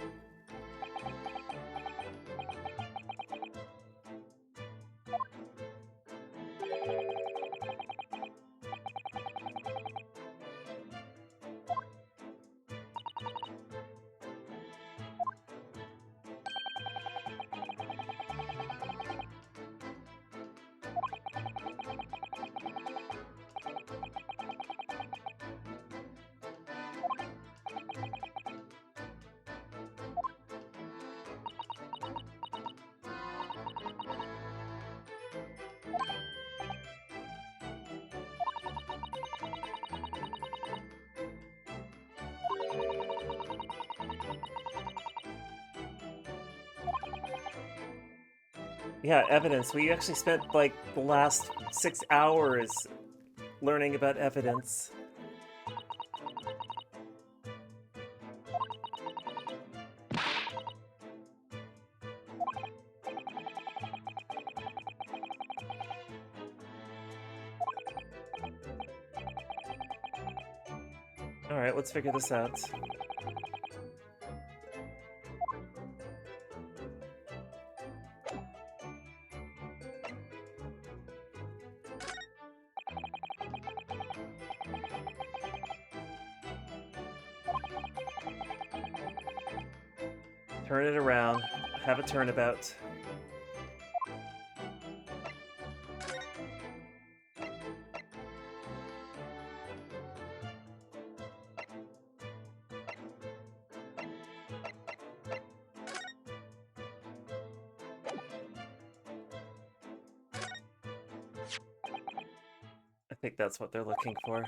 Yeah, evidence. We actually spent, like, the last 6 hours learning about evidence. Alright, let's figure this out. Turn it around. Have a turnabout. I think that's what they're looking for.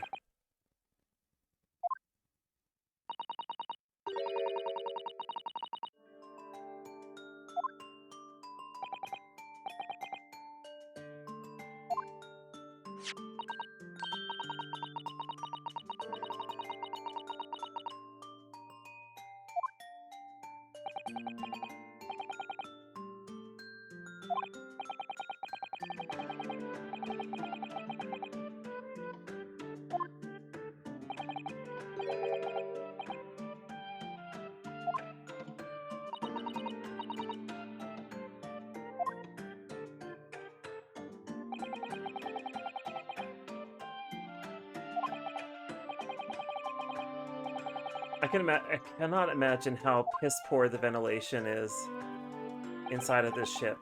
I cannot imagine how piss poor the ventilation is inside of this ship.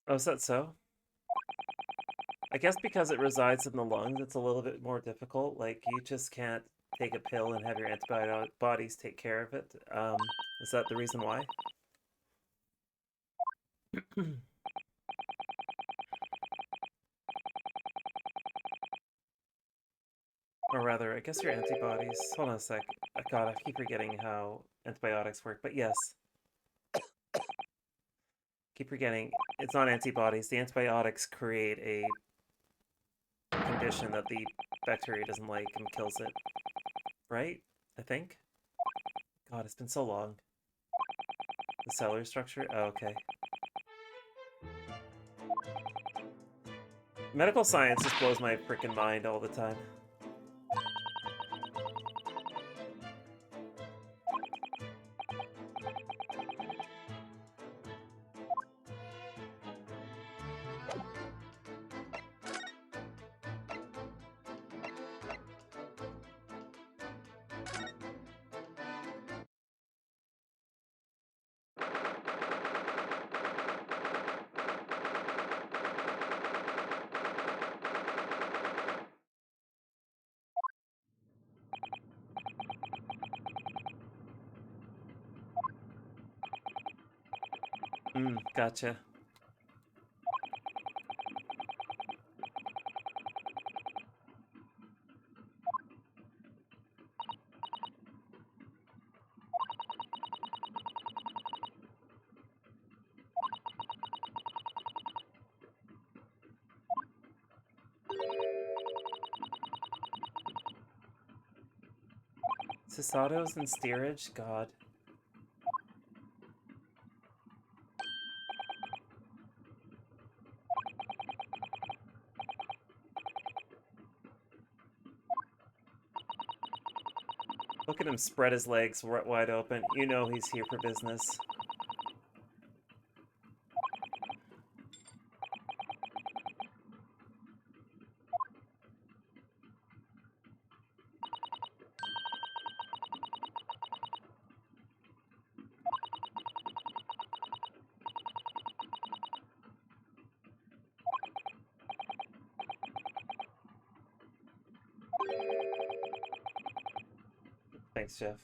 Oh, is that so? I guess because it resides in the lungs, it's a little bit more difficult. Like, you just can't take a pill and have your antibodies take care of it. Is that the reason why? Or rather, I guess your antibodies... Hold on a sec. God, I keep forgetting how antibiotics work, but yes. Keep forgetting, it's not antibodies. The antibiotics create a condition that the bacteria doesn't like and kills it. Right? I think? God, it's been so long. The cellular structure? Oh, okay. Medical science just blows my freaking mind all the time. Gotcha. Susados and steerage? God. Look at him spread his legs wide open. You know he's here for business. Thanks, Jeff.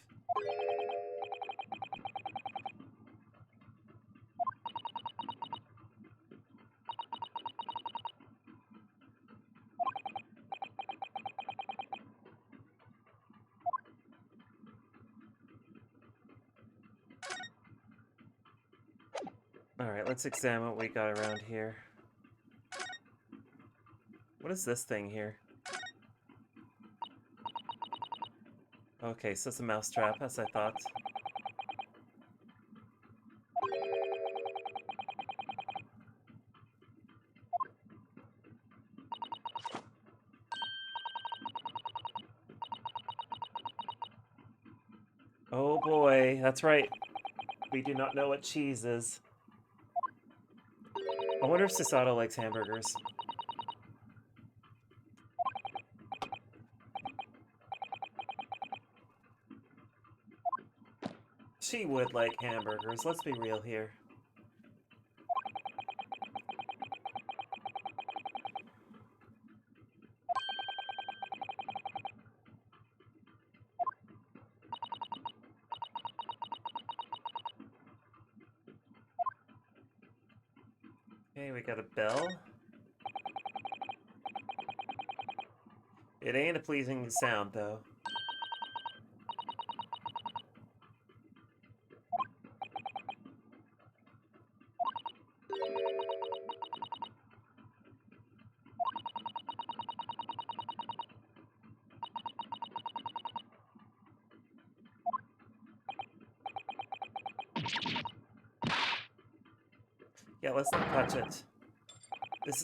Alright, let's examine what we got around here. What is this thing here? Okay, so it's a mousetrap, as I thought. Oh boy, that's right. We do not know what cheese is. I wonder if Susato likes hamburgers. She would like hamburgers, let's be real here. Okay, we got a bell. It ain't a pleasing sound, though. Yeah, let's not touch it.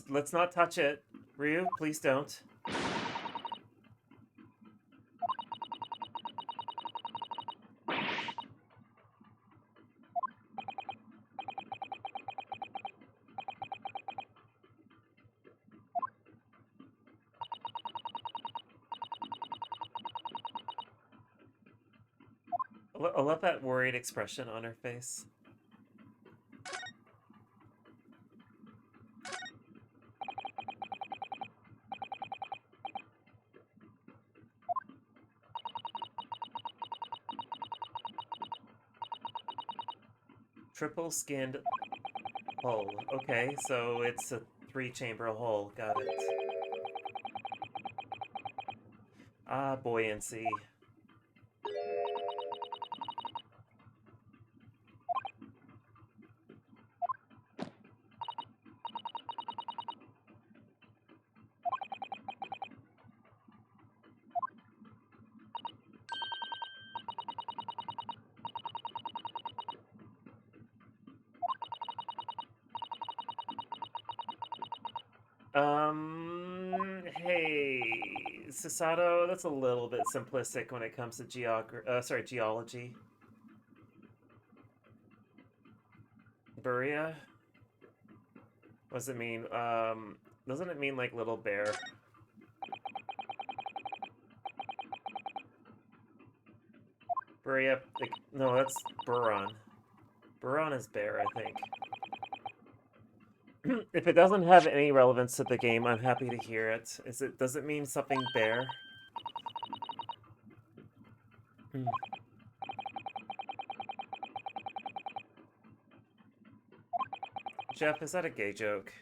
Let's not touch it. Ryu, please don't. I love that worried expression on her face. Triple skinned hull. Okay, so it's a 3-chamber hull. Got it. Ah, buoyancy. Hey, Susato, that's a little bit simplistic when it comes to geology. Buria? What does it mean? Doesn't it mean like little bear? Buria, like, no, that's Buron. Buron is bear, I think. If it doesn't have any relevance to the game, I'm happy to hear it. Does it mean something bear? Jeff, is that a gay joke?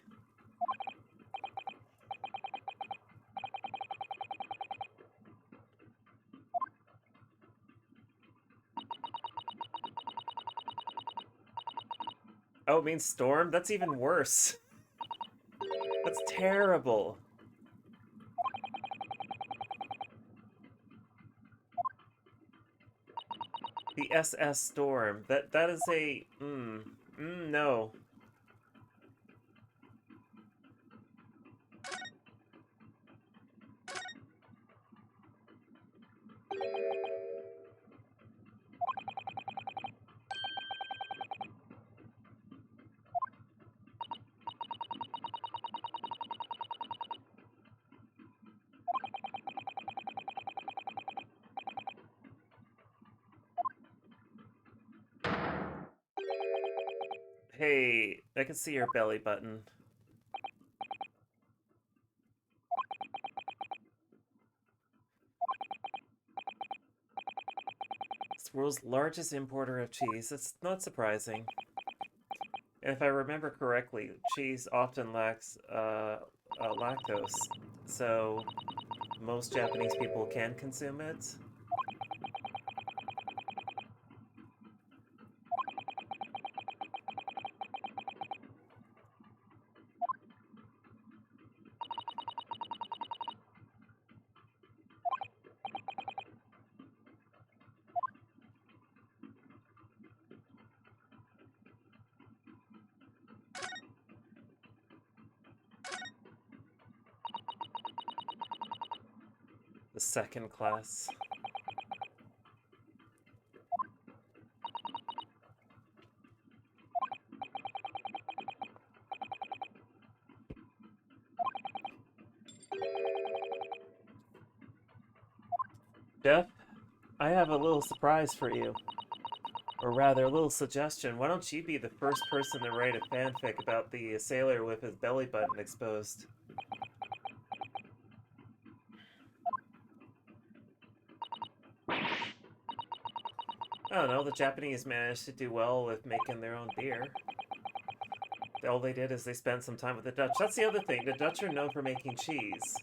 Oh, it means storm? That's even worse. That's terrible. The SS Storm. That is a no. Hey, I can see your belly button. It's the world's largest importer of cheese. That's not surprising. And if I remember correctly, cheese often lacks lactose, so most Japanese people can consume it. The second class. Jeff, I have a little surprise for you. Or rather, a little suggestion. Why don't you be the first person to write a fanfic about the sailor with his belly button exposed? I don't know, the Japanese managed to do well with making their own beer. All they did is they spent some time with the Dutch. That's the other thing, the Dutch are known for making cheese.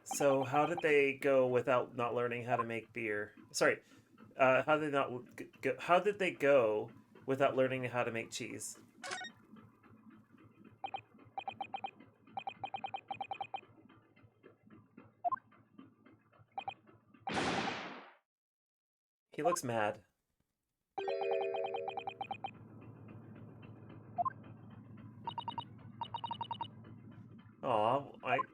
So how did they go without not learning how to make beer? Sorry, how did they go without learning how to make cheese? He looks mad. Aw,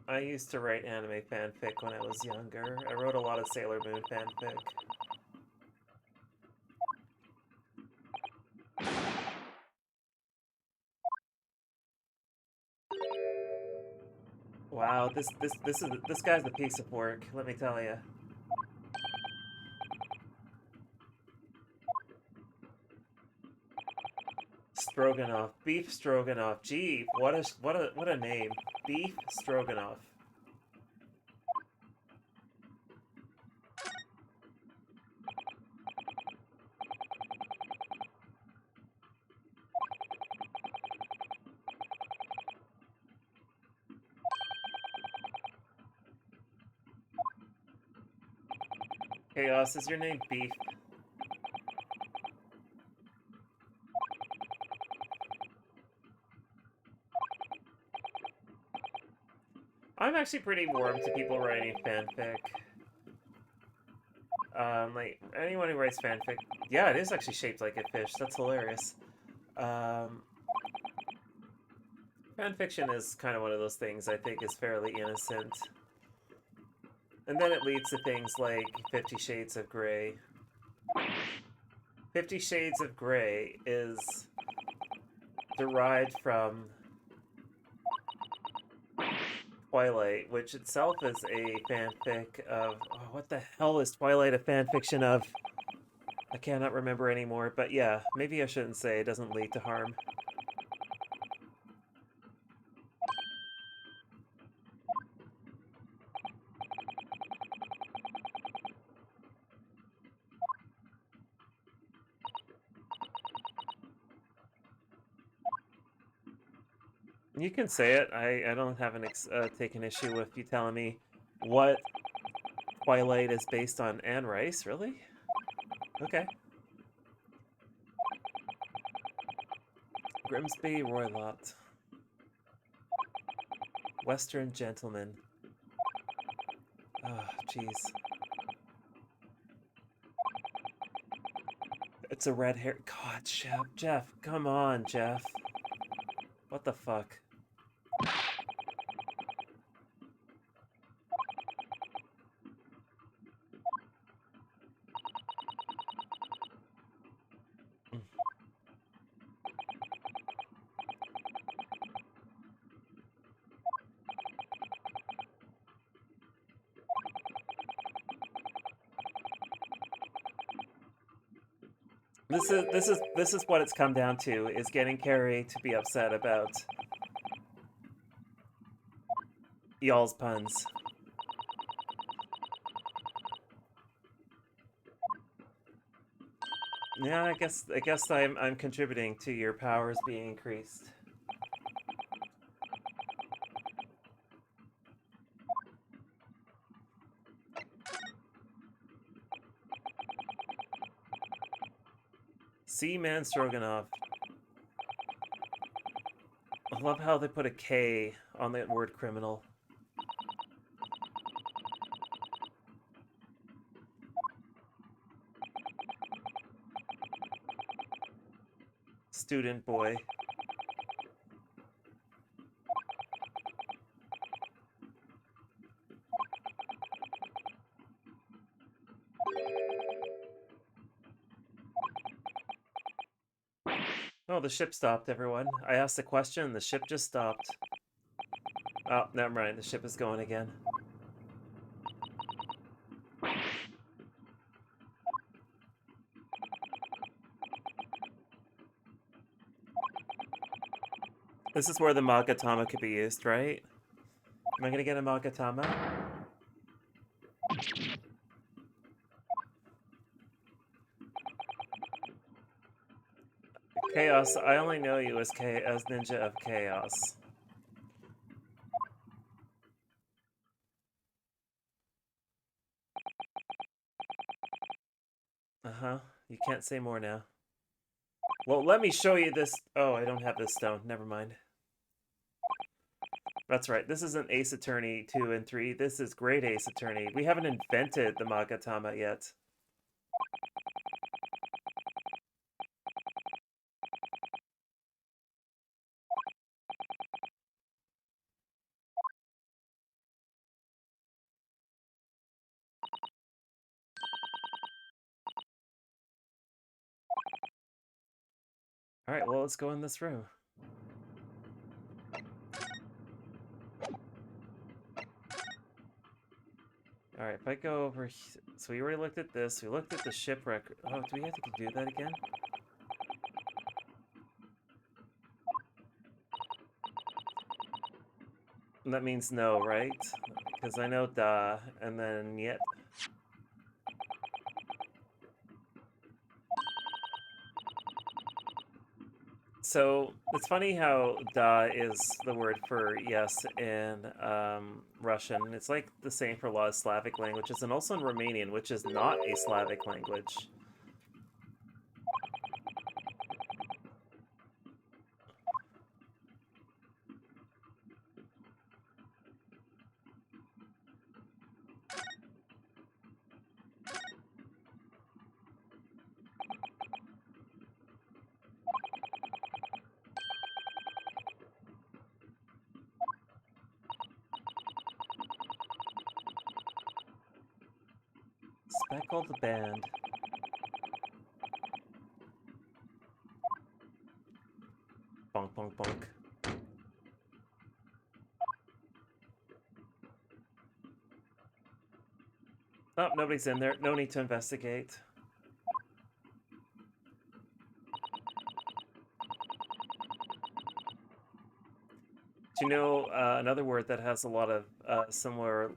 I used to write anime fanfic when I was younger. I wrote a lot of Sailor Moon fanfic. Wow, this guy's a piece of work, let me tell you. Stroganoff, beef stroganoff. Gee, what a name. Beef stroganoff. Chaos, is your name Beef? I'm actually pretty warm to people writing fanfic. Like, anyone who writes fanfic... Yeah, it is actually shaped like a fish. That's hilarious. Fanfiction is kind of one of those things I think is fairly innocent. And then it leads to things like 50 Shades of Grey. 50 Shades of Grey is derived from Twilight, which itself is a fanfic of... Oh, what the hell is Twilight a fanfiction of? I cannot remember anymore, but yeah, maybe I shouldn't say it doesn't lead to harm. You can say it. I don't have take an issue with you telling me what Twilight is based on. Anne Rice, really? Okay. Grimsby Roylott. Western Gentleman. Oh, jeez. It's a red hair. God, Jeff, come on, Jeff. What the fuck? This is what it's come down to, is getting Carrie to be upset about y'all's puns. Yeah, I guess I'm contributing to your powers being increased. Seaman Stroganoff. I love how they put a K on that word criminal. Student boy. Oh, the ship stopped, everyone. I asked a question and the ship just stopped. Oh, never mind. The ship is going again. This is where the Magatama could be used, right? Am I gonna get a Magatama? Chaos, I only know you as Ninja of Chaos. Uh-huh. You can't say more now. Well, let me show you this. Oh, I don't have this stone. Never mind. That's right. This isn't Ace Attorney 2 and 3. This is Great Ace Attorney. We haven't invented the Magatama yet. Alright, well, let's go in this room. Alright, if I go over here... So we already looked at this. We looked at the shipwreck. Oh, do we have to do that again? That means no, right? Because I know da, and then yet. So it's funny how da is the word for yes in Russian. It's like the same for a lot of Slavic languages, and also in Romanian, which is not a Slavic language. Speckle the band. Bonk, bonk, bonk. Oh, nobody's in there. No need to investigate. Do you know another word that has a lot of similar...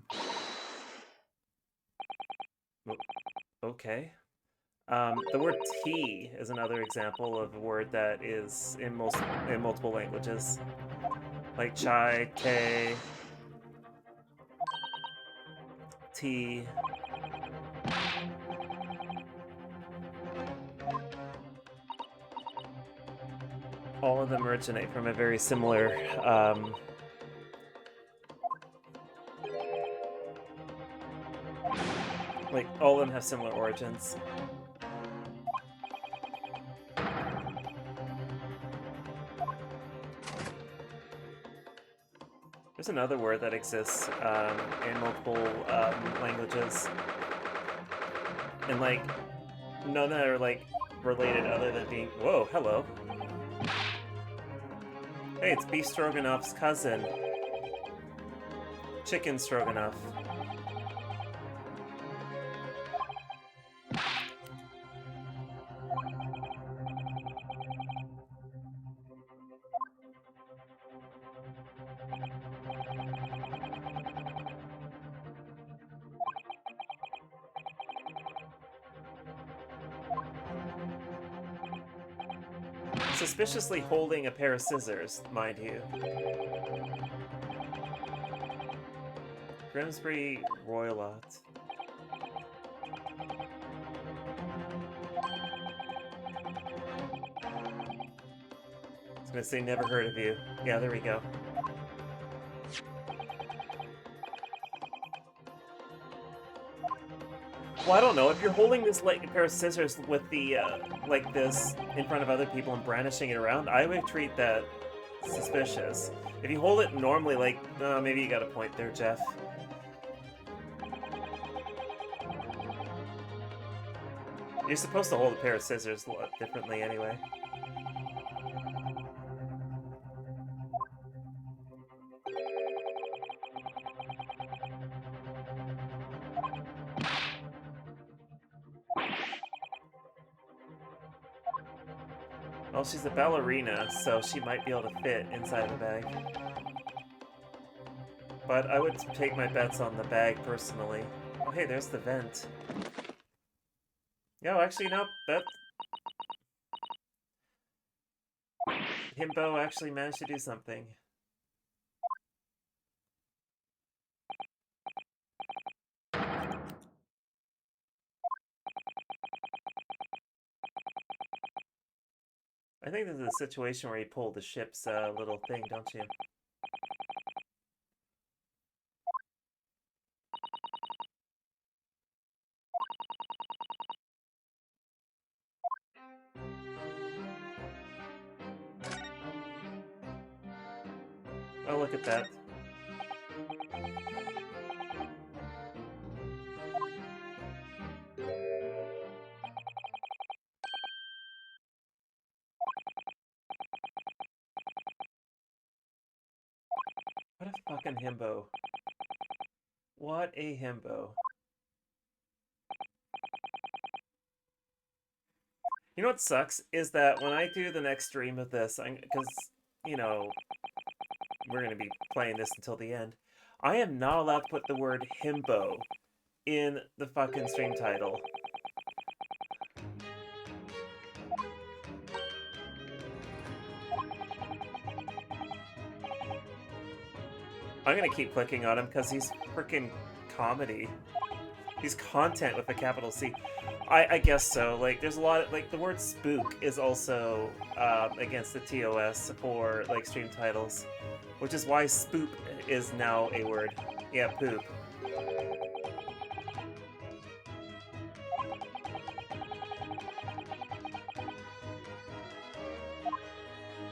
Okay. The word tea is another example of a word that is in multiple languages, like chai, te, tea. All of them originate from a very similar like all of them have similar origins. There's another word that exists in multiple languages, and like none that are like related other than being. Whoa, hello. Hey, it's beef stroganoff's cousin, chicken stroganoff. Suspiciously holding a pair of scissors, mind you. Grimsby Royalot. I was gonna say never heard of you. Yeah, there we go. Well, I don't know. If you're holding this like a pair of scissors with the like this in front of other people and brandishing it around, I would treat that suspicious. If you hold it normally, like, maybe you got a point there, Jeff. You're supposed to hold a pair of scissors a lot differently anyway. Well, she's a ballerina, so she might be able to fit inside the bag. But I would take my bets on the bag, personally. Oh, hey, there's the vent. Yo, actually, no, that... Himbo actually managed to do something. I think this is a situation where you pull the ship's little thing, don't you? Oh, look at that. What a fucking himbo. What a himbo. You know what sucks? Is that when I do the next stream of this, because, you know, we're going to be playing this until the end, I am not allowed to put the word himbo in the fucking stream title. I'm gonna keep clicking on him because he's freaking comedy. He's content with a capital C. I guess so. Like, there's a lot of, like, the word spook is also against the TOS for, like, stream titles, which is why spoop is now a word. Yeah, poop.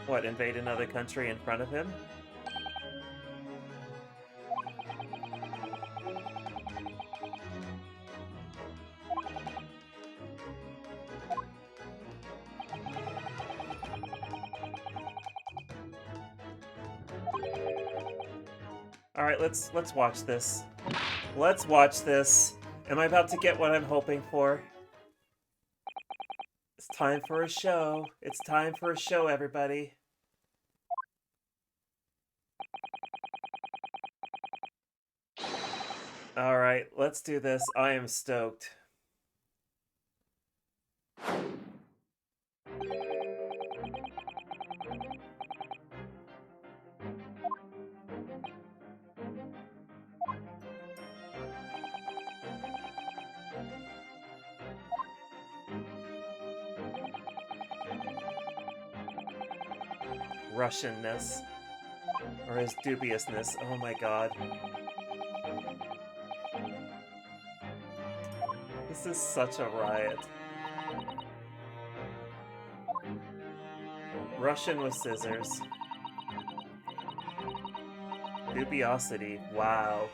What, invade another country in front of him? Alright, let's watch this. Let's watch this. Am I about to get what I'm hoping for? It's time for a show. It's time for a show, everybody. Alright, let's do this. I am stoked. Russianness. Or his dubiousness. Oh my god. This is such a riot. Russian with scissors. Dubiosity. Wow.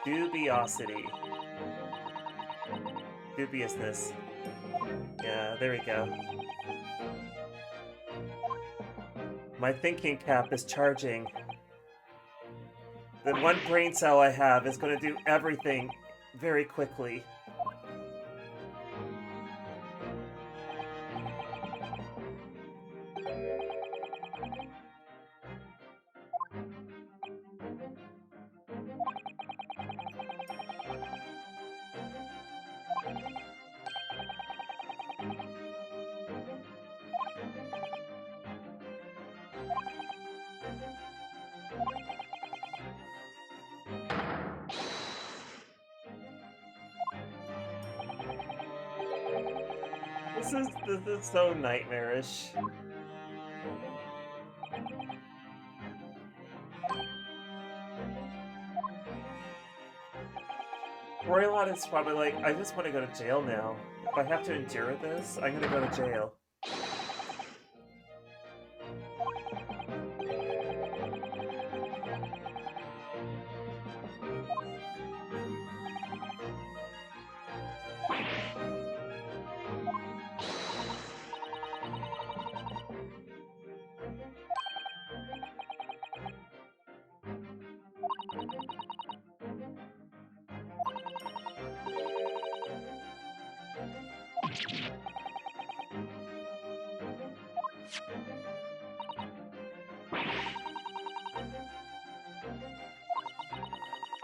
Dubiosity. Dubiousness. Yeah, there we go. My thinking cap is charging. The one brain cell I have is going to do everything very quickly. This is so nightmarish. Roylott is probably like, I just want to go to jail now. If I have to endure this, I'm gonna go to jail.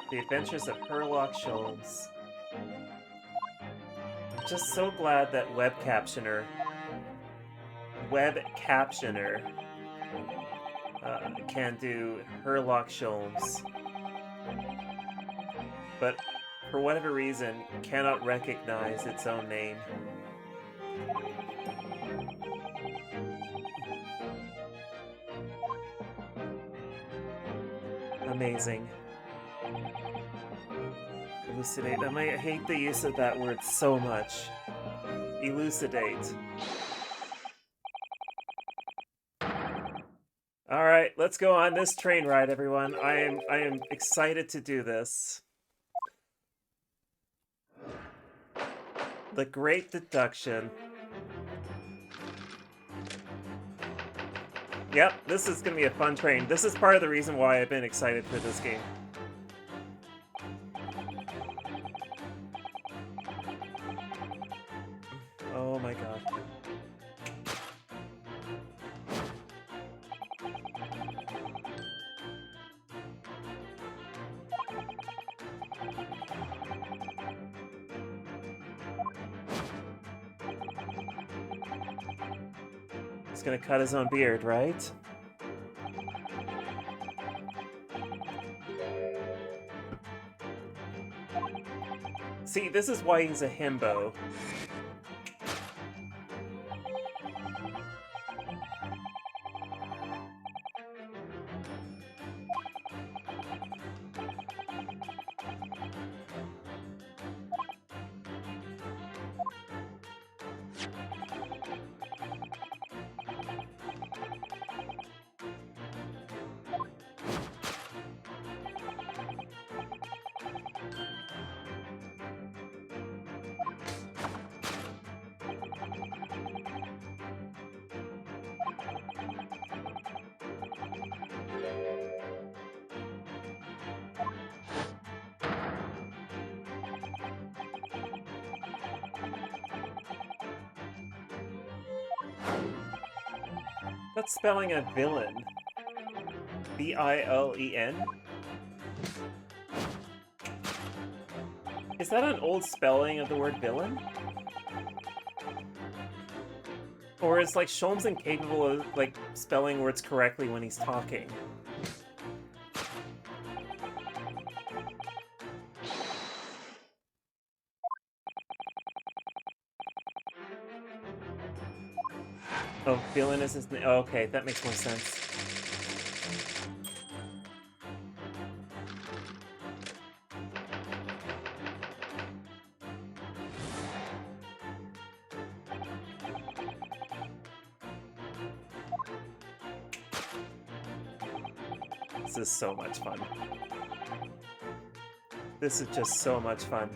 The Adventures of Herlock Sholmes. I'm just so glad that Web Captioner can do Herlock Sholmes, but for whatever reason cannot recognize its own name. Amazing. Elucidate. I hate the use of that word so much. Elucidate. Alright, let's go on this train ride, everyone. I am excited to do this. The Great Deduction. Yep, this is gonna be a fun train. This is part of the reason why I've been excited for this game. Oh my god. He's gonna cut his own beard, right? See, this is why he's a himbo. That's spelling a villain. V-I-L-E-N? Is that an old spelling of the word villain? Or is, like, Sholmes incapable of, like, spelling words correctly when he's talking? Oh, villain is his name. Oh, okay, that makes more sense. This is so much fun. This is just so much fun.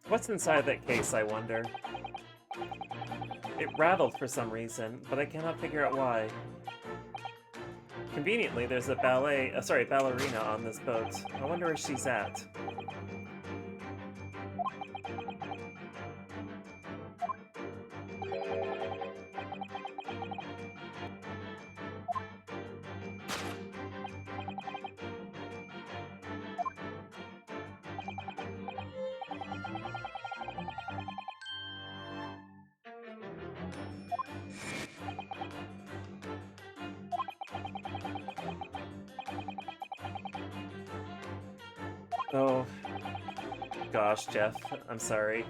What's inside that case, I wonder? It rattled for some reason, but I cannot figure out why. Conveniently, there's a ballerina on this boat. I wonder where she's at. Oh, gosh, Jeff, I'm sorry.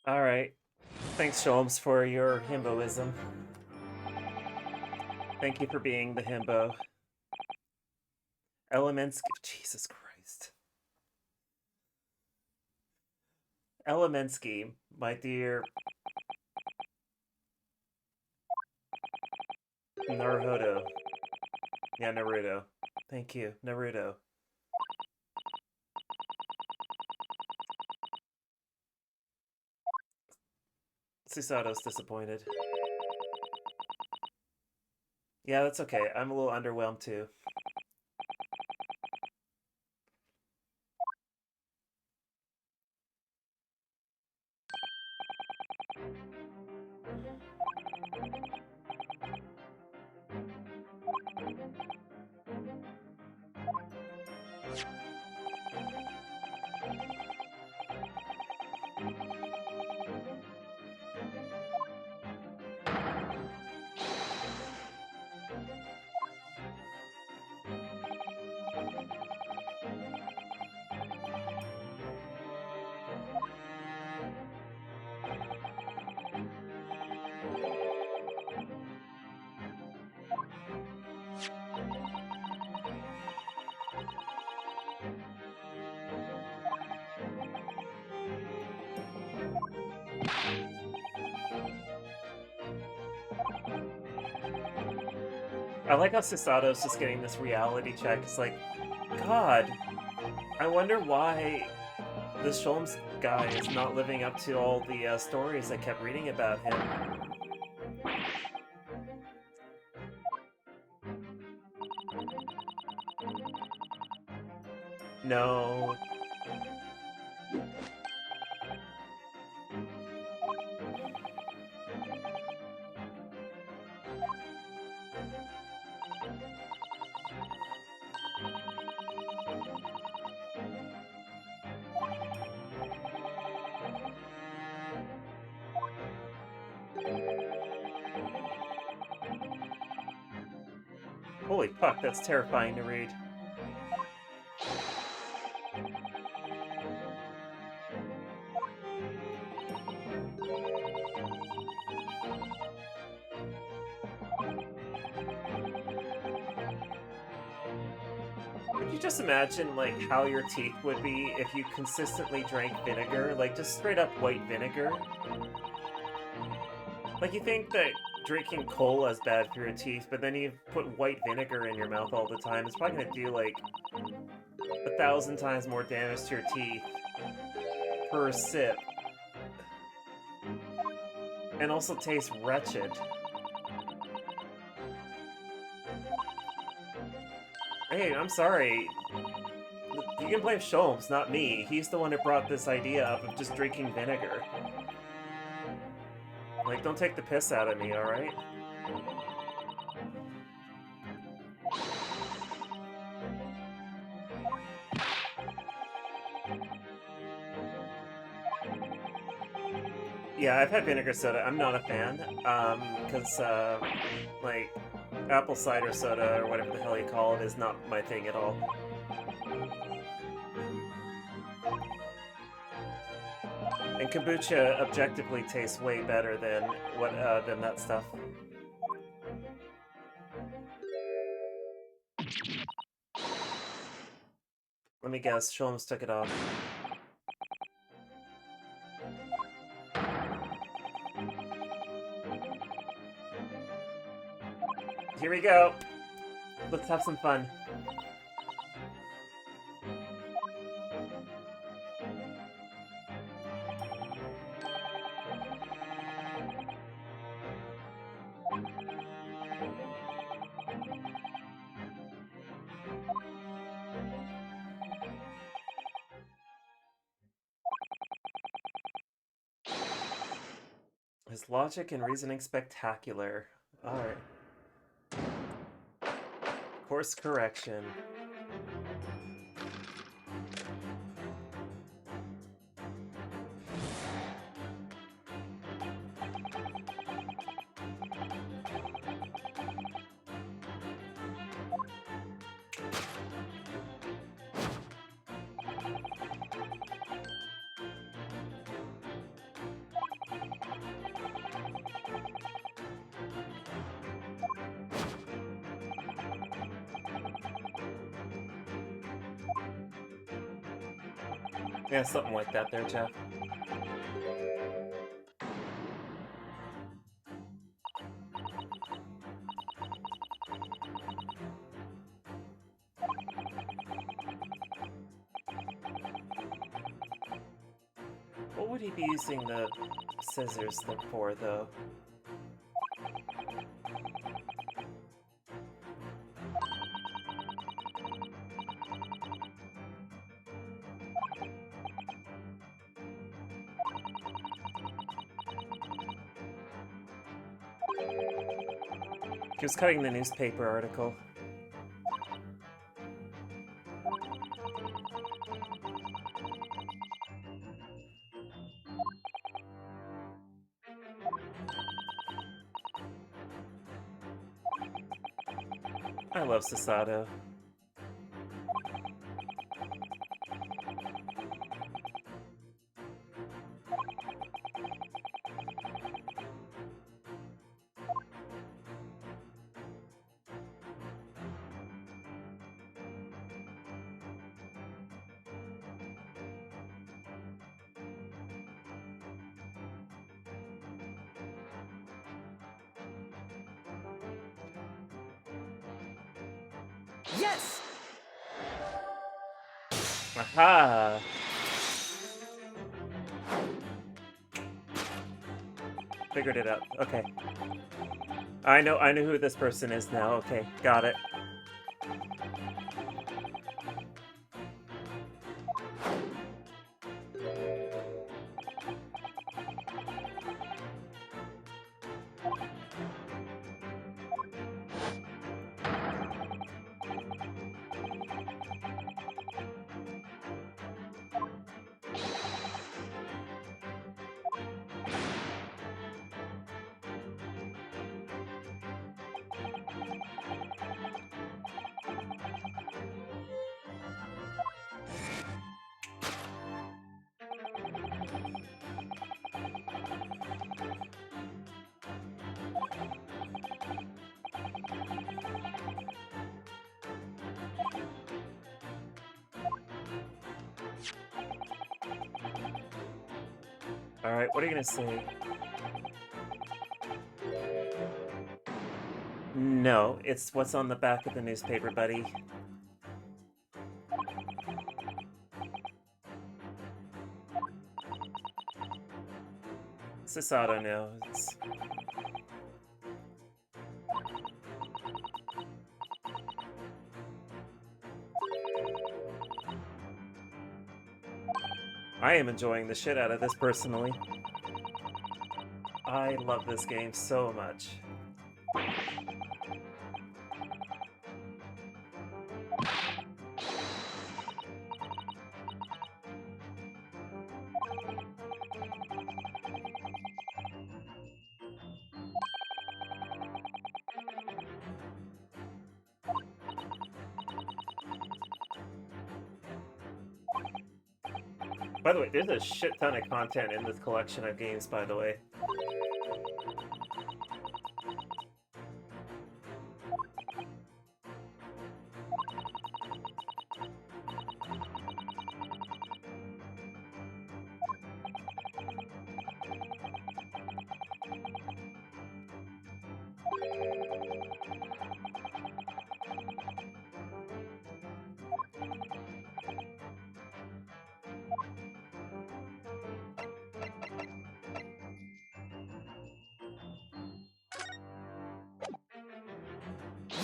Alright. Thanks, Sholmes, for your himboism. Thank you for being the himbo. Elements... Jesus Christ. Elemensky, my dear... Naruto. Yeah, Naruto. Thank you, Naruto. Susato's disappointed. Yeah, that's okay. I'm a little underwhelmed too. I like how Susato's just getting this reality check. It's like, God, I wonder why this Sholmes guy is not living up to all the stories I kept reading about him. No. Holy fuck, that's terrifying to read. Could you just imagine, like, how your teeth would be if you consistently drank vinegar? Like, just straight up white vinegar? Like, you think that drinking cola is bad for your teeth, but then you put white vinegar in your mouth all the time. It's probably gonna do, like, 1,000 times more damage to your teeth per sip. And also tastes wretched. Hey, I'm sorry. You can blame Sholmes, not me. He's the one who brought this idea up of just drinking vinegar. Like, don't take the piss out of me, alright? Yeah, I've had vinegar soda. I'm not a fan, because, like, apple cider soda, or whatever the hell you call it, is not my thing at all. And kombucha objectively tastes way better than than that stuff. Let me guess, Sholmes took it off. Here we go. Let's have some fun. His logic and reasoning spectacular. Alright. Course correction. Yeah, something like that there, Jeff. What would he be using the scissors for, though? He was cutting the newspaper article. I love Susato. Yes! Aha! Figured it out. Okay. I know who this person is now. Okay, got it. Alright, what are you gonna say? No, it's what's on the back of the newspaper, buddy. Sasato knows. I am enjoying the shit out of this personally. I love this game so much. By the way, there's a shit ton of content in this collection of games, by the way.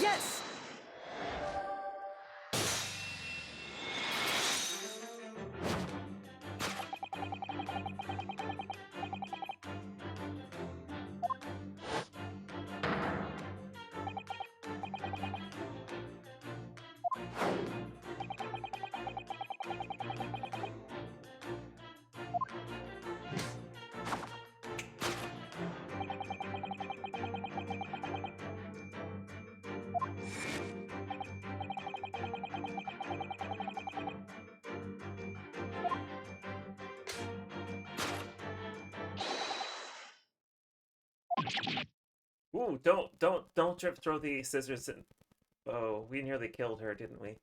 Yes! Ooh, don't trip throw the scissors in. Oh, we nearly killed her, didn't we?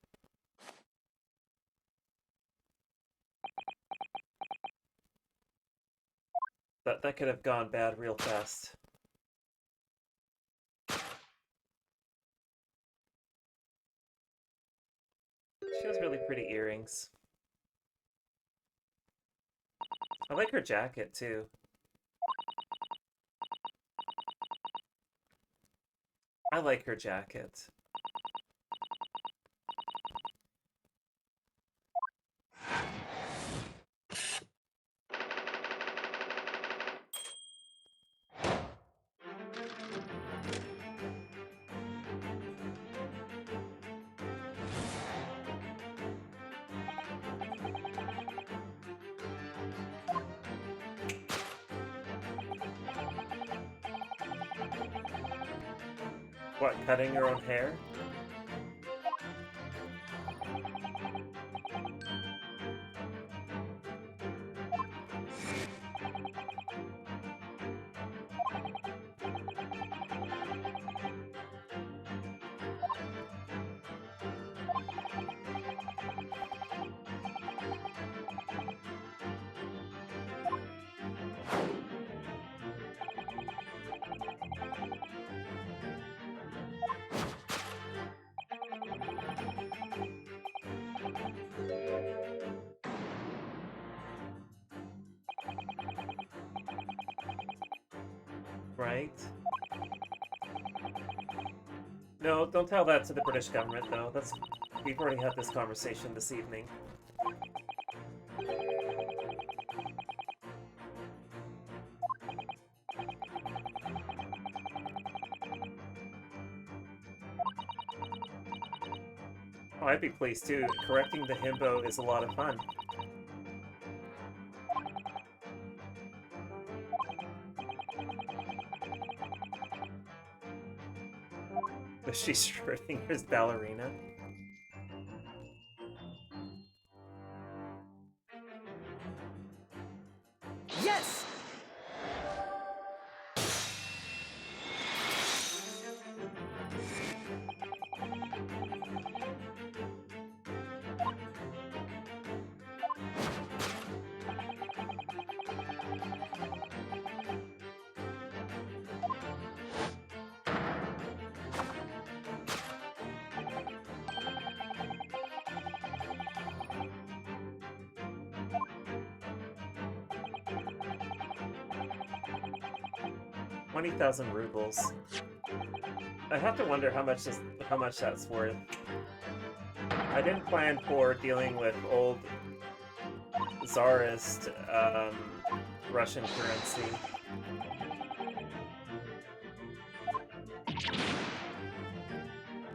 That could have gone bad real fast. She has really pretty earrings. I like her jacket, too. I like her jacket. What, cutting your own hair? Right? No, don't tell that to the British government, though. We've already had this conversation this evening. Oh, I'd be pleased too. Correcting the himbo is a lot of fun. She's Schrodinger's ballerina. Yes! $20,000 rubles. I have to wonder how much that's worth. I didn't plan for dealing with old Tsarist Russian currency.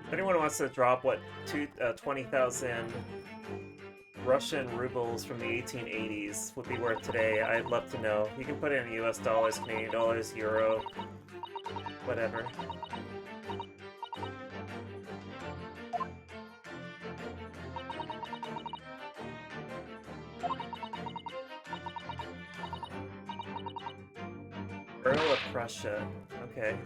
If anyone wants to drop what 20,000 Russian rubles from the 1880s would be worth today, I'd love to know. You can put it in US dollars, Canadian dollars, euro, whatever. Earl of Prussia. Okay.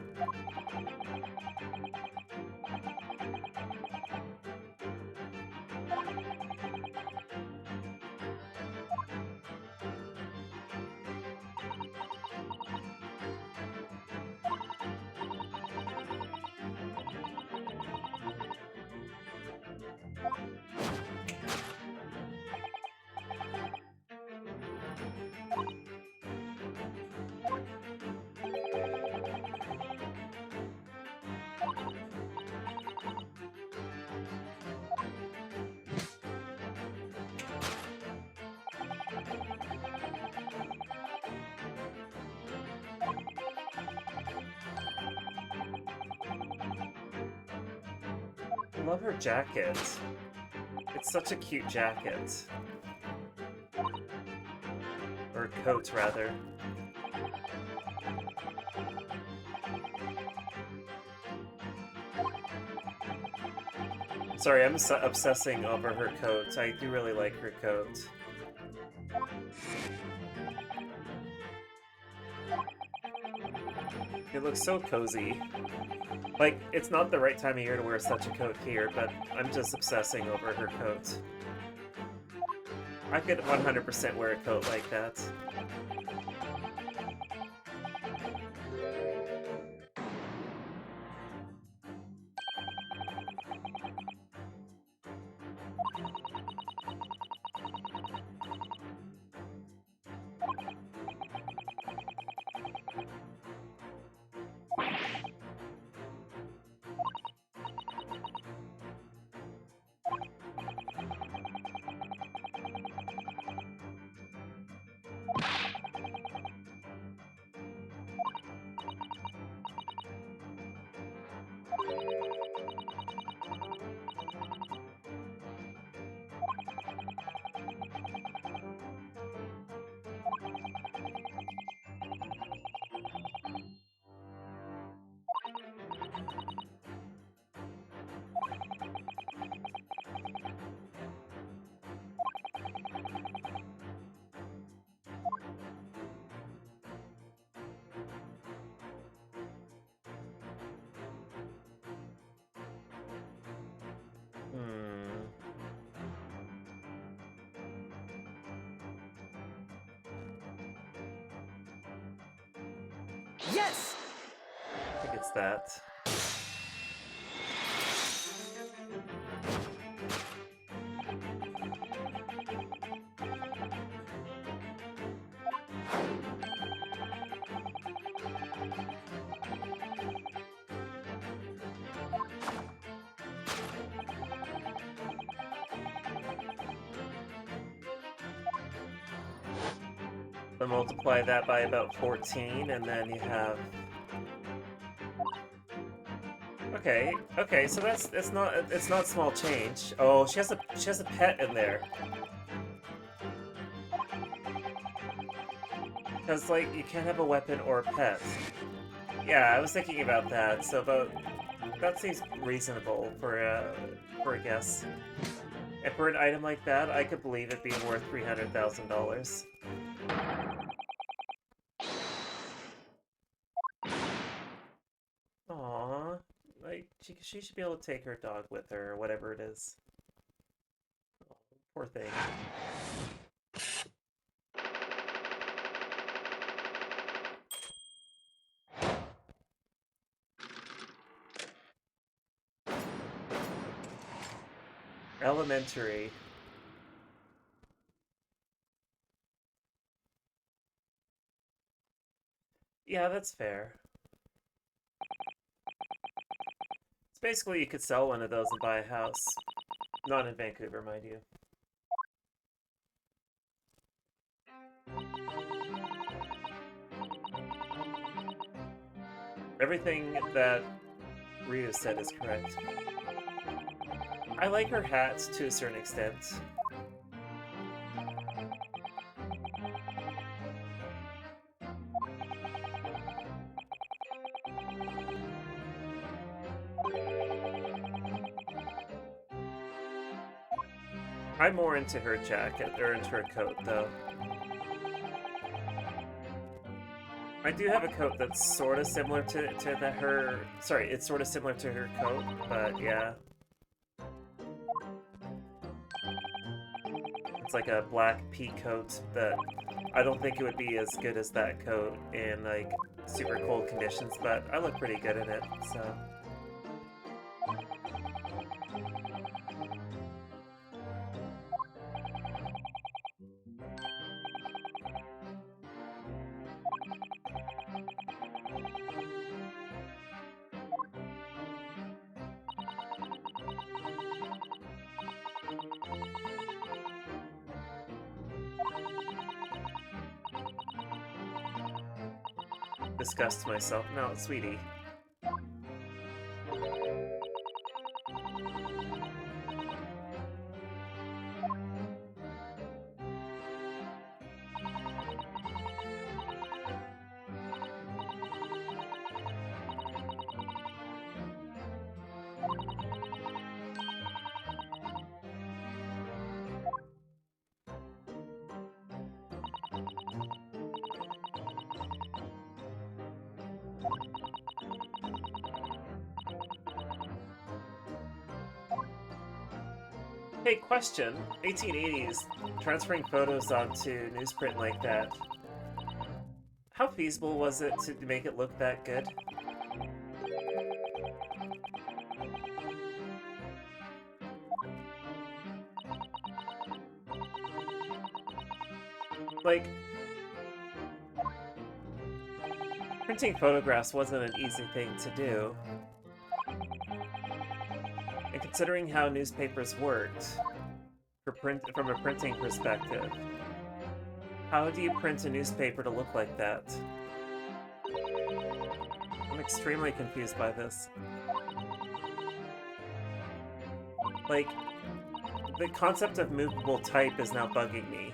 I love her jacket. It's such a cute jacket. Or coat, rather. Sorry, I'm obsessing over her coat. I do really like her coat. It looks so cozy. Like, it's not the right time of year to wear such a coat here, but I'm just obsessing over her coat. I could 100% wear a coat like that. Yes! I think it's that. Then multiply that by about 14, and then you have... Okay, so it's not small change. Oh, she has a pet in there. Because, like, you can't have a weapon or a pet. Yeah, I was thinking about that, so that seems reasonable for a guess. And for an item like that, I could believe it being worth $300,000. Aww, like, she should be able to take her dog with her, or whatever it is. Oh, poor thing. Elementary. Yeah, that's fair. It's basically you could sell one of those and buy a house. Not in Vancouver, mind you. Everything that Rita said is correct. I like her hats to a certain extent. I'm more into her jacket, or into her coat, though. I do have a coat that's sort of similar to her... Sorry, it's sort of similar to her coat, but yeah. It's like a black pea coat that I don't think it would be as good as that coat in, like, super cold conditions, but I look pretty good in it, so... Disgust myself. No, sweetie. Hey, question. 1880s, transferring photos onto newsprint like that. How feasible was it to make it look that good? Like, printing photographs wasn't an easy thing to do. And considering how newspapers worked, from a printing perspective, how do you print a newspaper to look like that? I'm extremely confused by this. Like, the concept of movable type is now bugging me.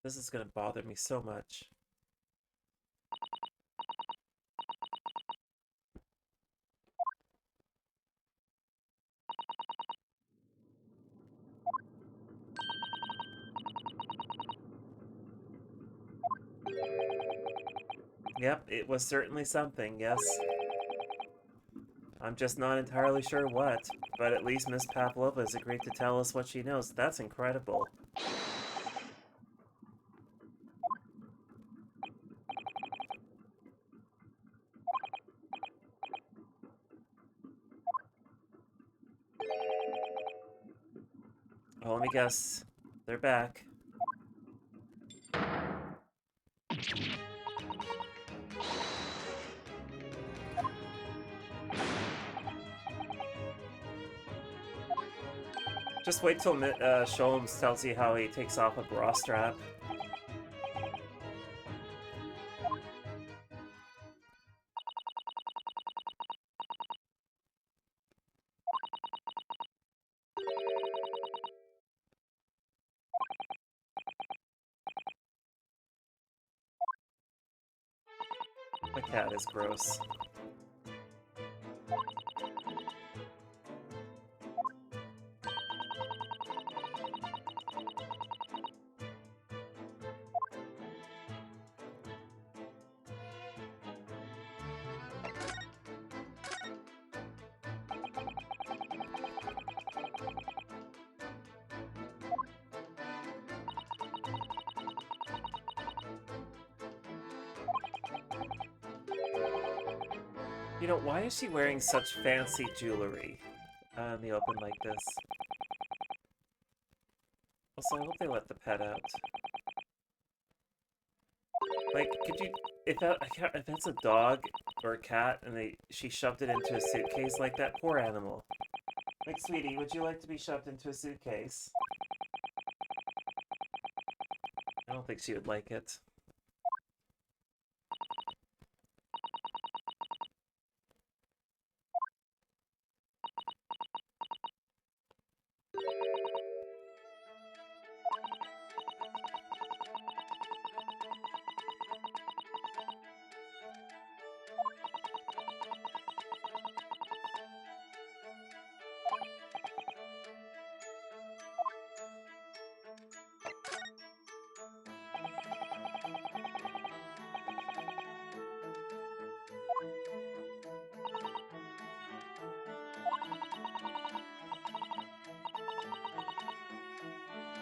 This is gonna bother me so much. Yep, it was certainly something, yes. I'm just not entirely sure what, but at least Miss Pavlova has agreed to tell us what she knows. That's incredible. let me guess. They're back. Just wait till Sholmes tells you how he takes off a bra strap. The cat is gross. You know, why is she wearing such fancy jewelry in the open like this? Also, I hope they let the pet out. Like, could you... If that's a dog or a cat and she shoved it into a suitcase like that, poor animal. Like, sweetie, would you like to be shoved into a suitcase? I don't think she would like it.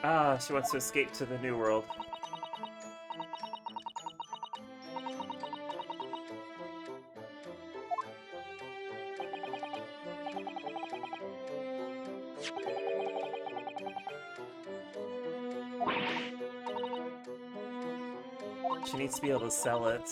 Ah, she wants to escape to the new world. She needs to be able to sell it.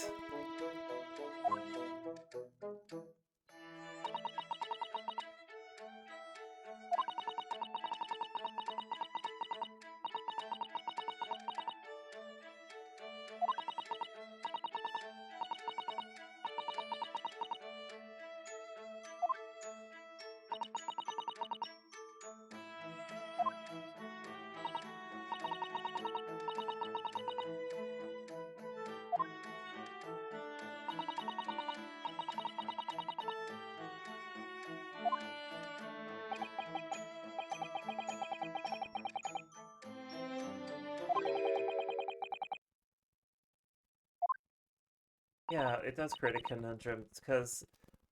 Yeah, it does create a conundrum, because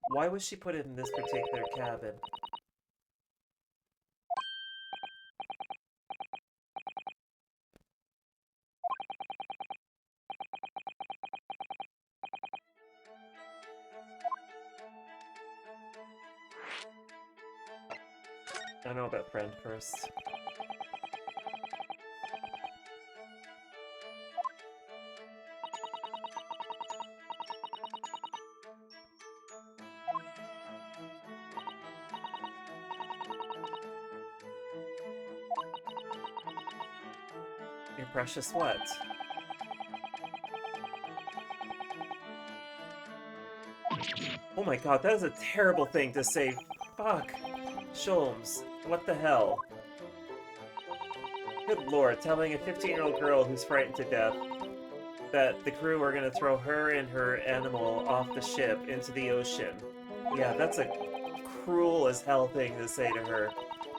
why was she put in this particular cabin? I don't know about friend first. Your precious what? Oh my god, that is a terrible thing to say. Fuck. Sholmes, what the hell? Good lord, telling a 15-year-old girl who's frightened to death that the crew are gonna throw her and her animal off the ship into the ocean. Yeah, that's a cruel as hell thing to say to her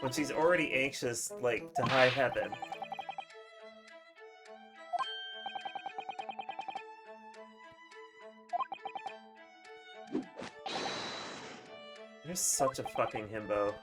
when she's already anxious, like, to high heaven. You're such a fucking himbo.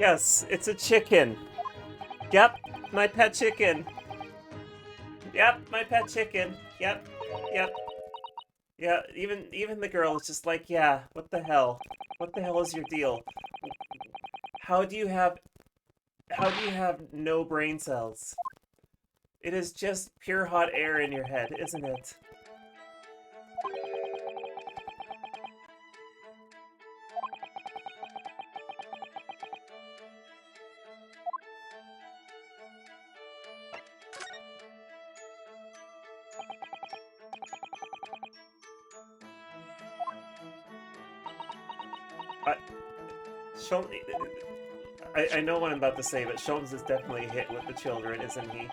Yes, it's a chicken. Yep, my pet chicken. Yep, my pet chicken. Yep, yep. Yeah, even the girl is just like, yeah, what the hell? What the hell is your deal? How do you have no brain cells? It is just pure hot air in your head, isn't it? I know what I'm about to say, but Sholmes is definitely hit with the children, isn't he?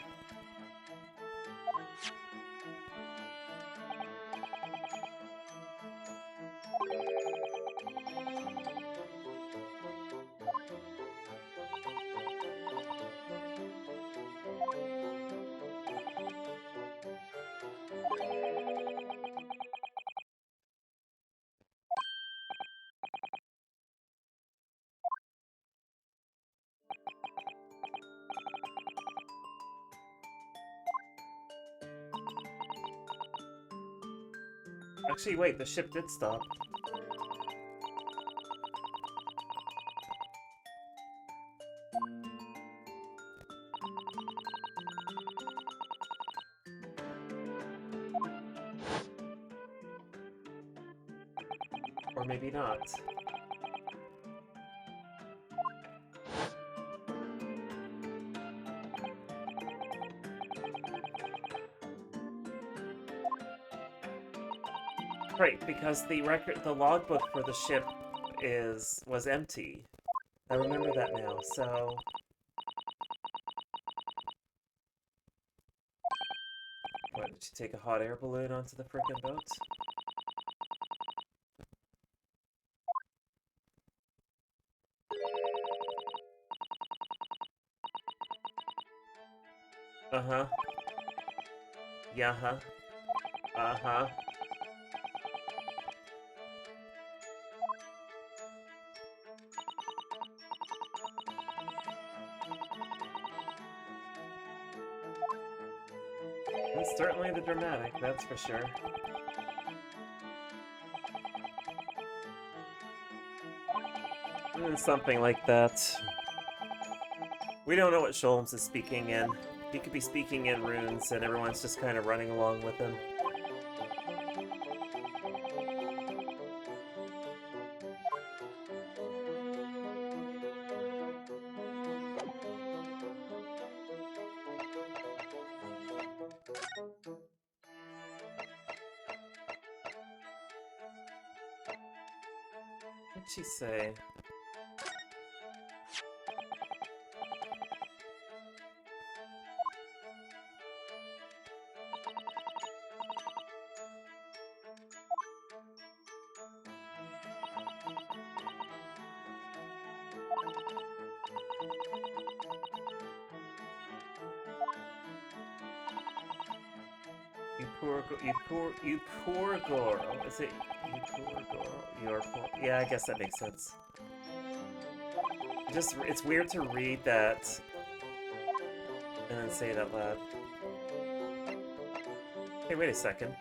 Actually, wait, the ship did stop. Or maybe not. Right, because the logbook for the ship was empty. I remember that now, so... What, did she take a hot air balloon onto the frickin' boat? Uh-huh. Yeah-huh. Uh-huh. It's certainly the dramatic, that's for sure. Something like that. We don't know what Sholmes is speaking in. He could be speaking in runes, and everyone's just kind of running along with him. What'd she say? Yukurgoro. Is it Yukurgoro? Yeah, I guess that makes sense. It's weird to read that and then say it out loud. Hey, wait a second.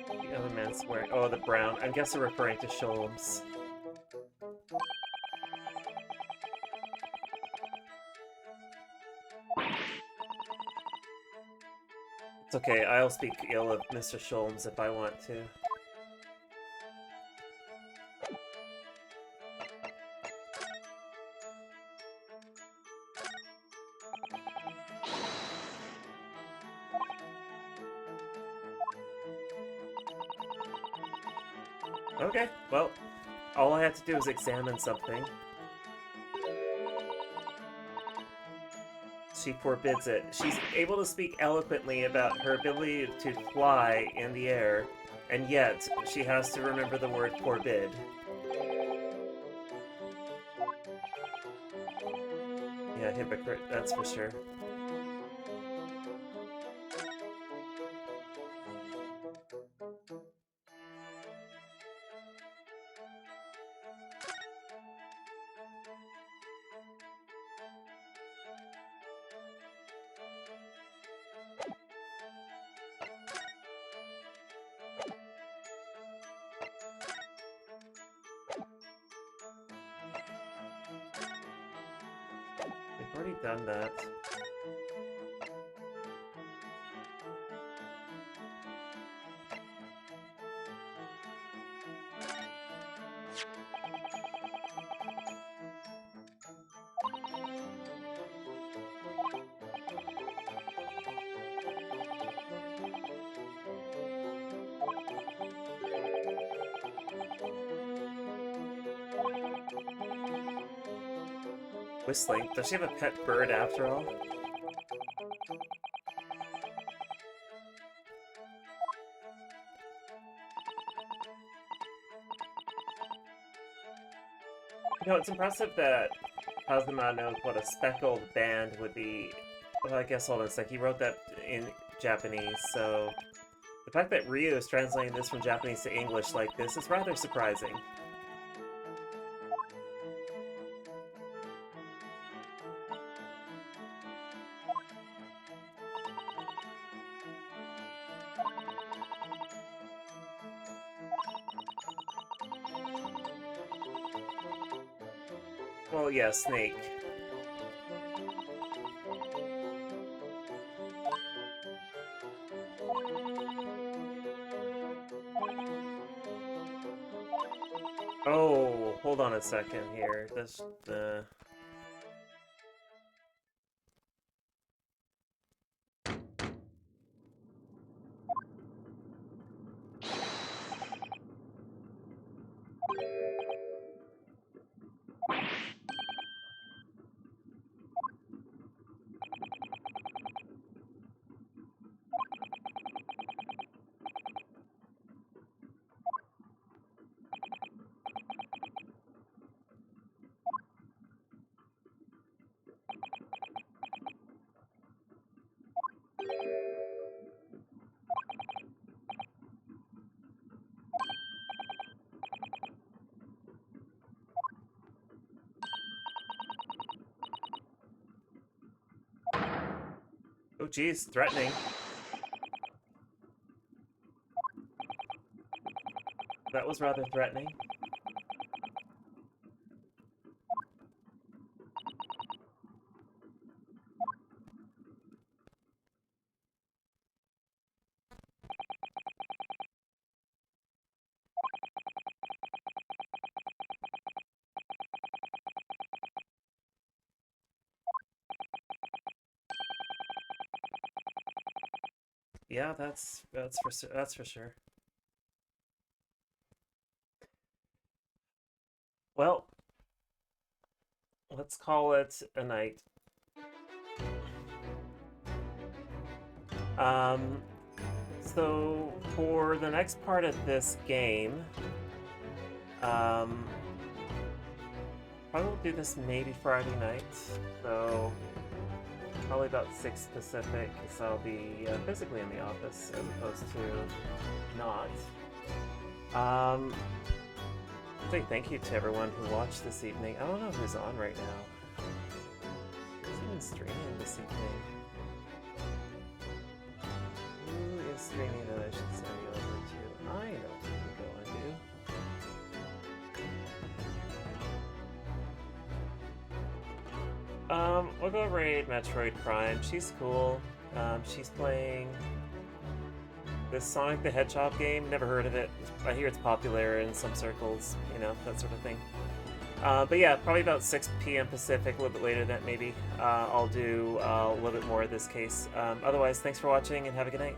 The other man's wearing... Oh, the brown. I guess they're referring to Sholmes. It's okay, I'll speak ill of Mr. Sholmes if I want to. Okay, well, all I have to do is examine something. She forbids it. She's able to speak eloquently about her ability to fly in the air, and yet she has to remember the word forbid. Yeah, hypocrite, that's for sure. We've already done that. Whistling? Does she have a pet bird after all? You know, it's impressive that Kazuma knows what a speckled band would be. Well, I guess, hold on a sec, he wrote that in Japanese, so... The fact that Ryu is translating this from Japanese to English like this is rather surprising. Well, yeah, Snake. Oh, hold on a second here. This, oh, geez, threatening. That was rather threatening. Yeah, that's for sure. Well, let's call it a night. So for the next part of this game, probably will do this maybe Friday night. So probably about 6 Pacific, because I'll be physically in the office as opposed to not. Say thank you to everyone who watched this evening. I don't know who's on right now. Who's even streaming this evening? Who is streaming that I should send you over to? I know who to go and do. We'll go raid Metroid Prime. She's cool. She's playing This Sonic the Hedgehog game, never heard of it. I hear it's popular in some circles, you know, that sort of thing. But yeah, probably about 6 p.m. Pacific, a little bit later than that maybe. I'll do a little bit more of this case. Otherwise, thanks for watching and have a good night.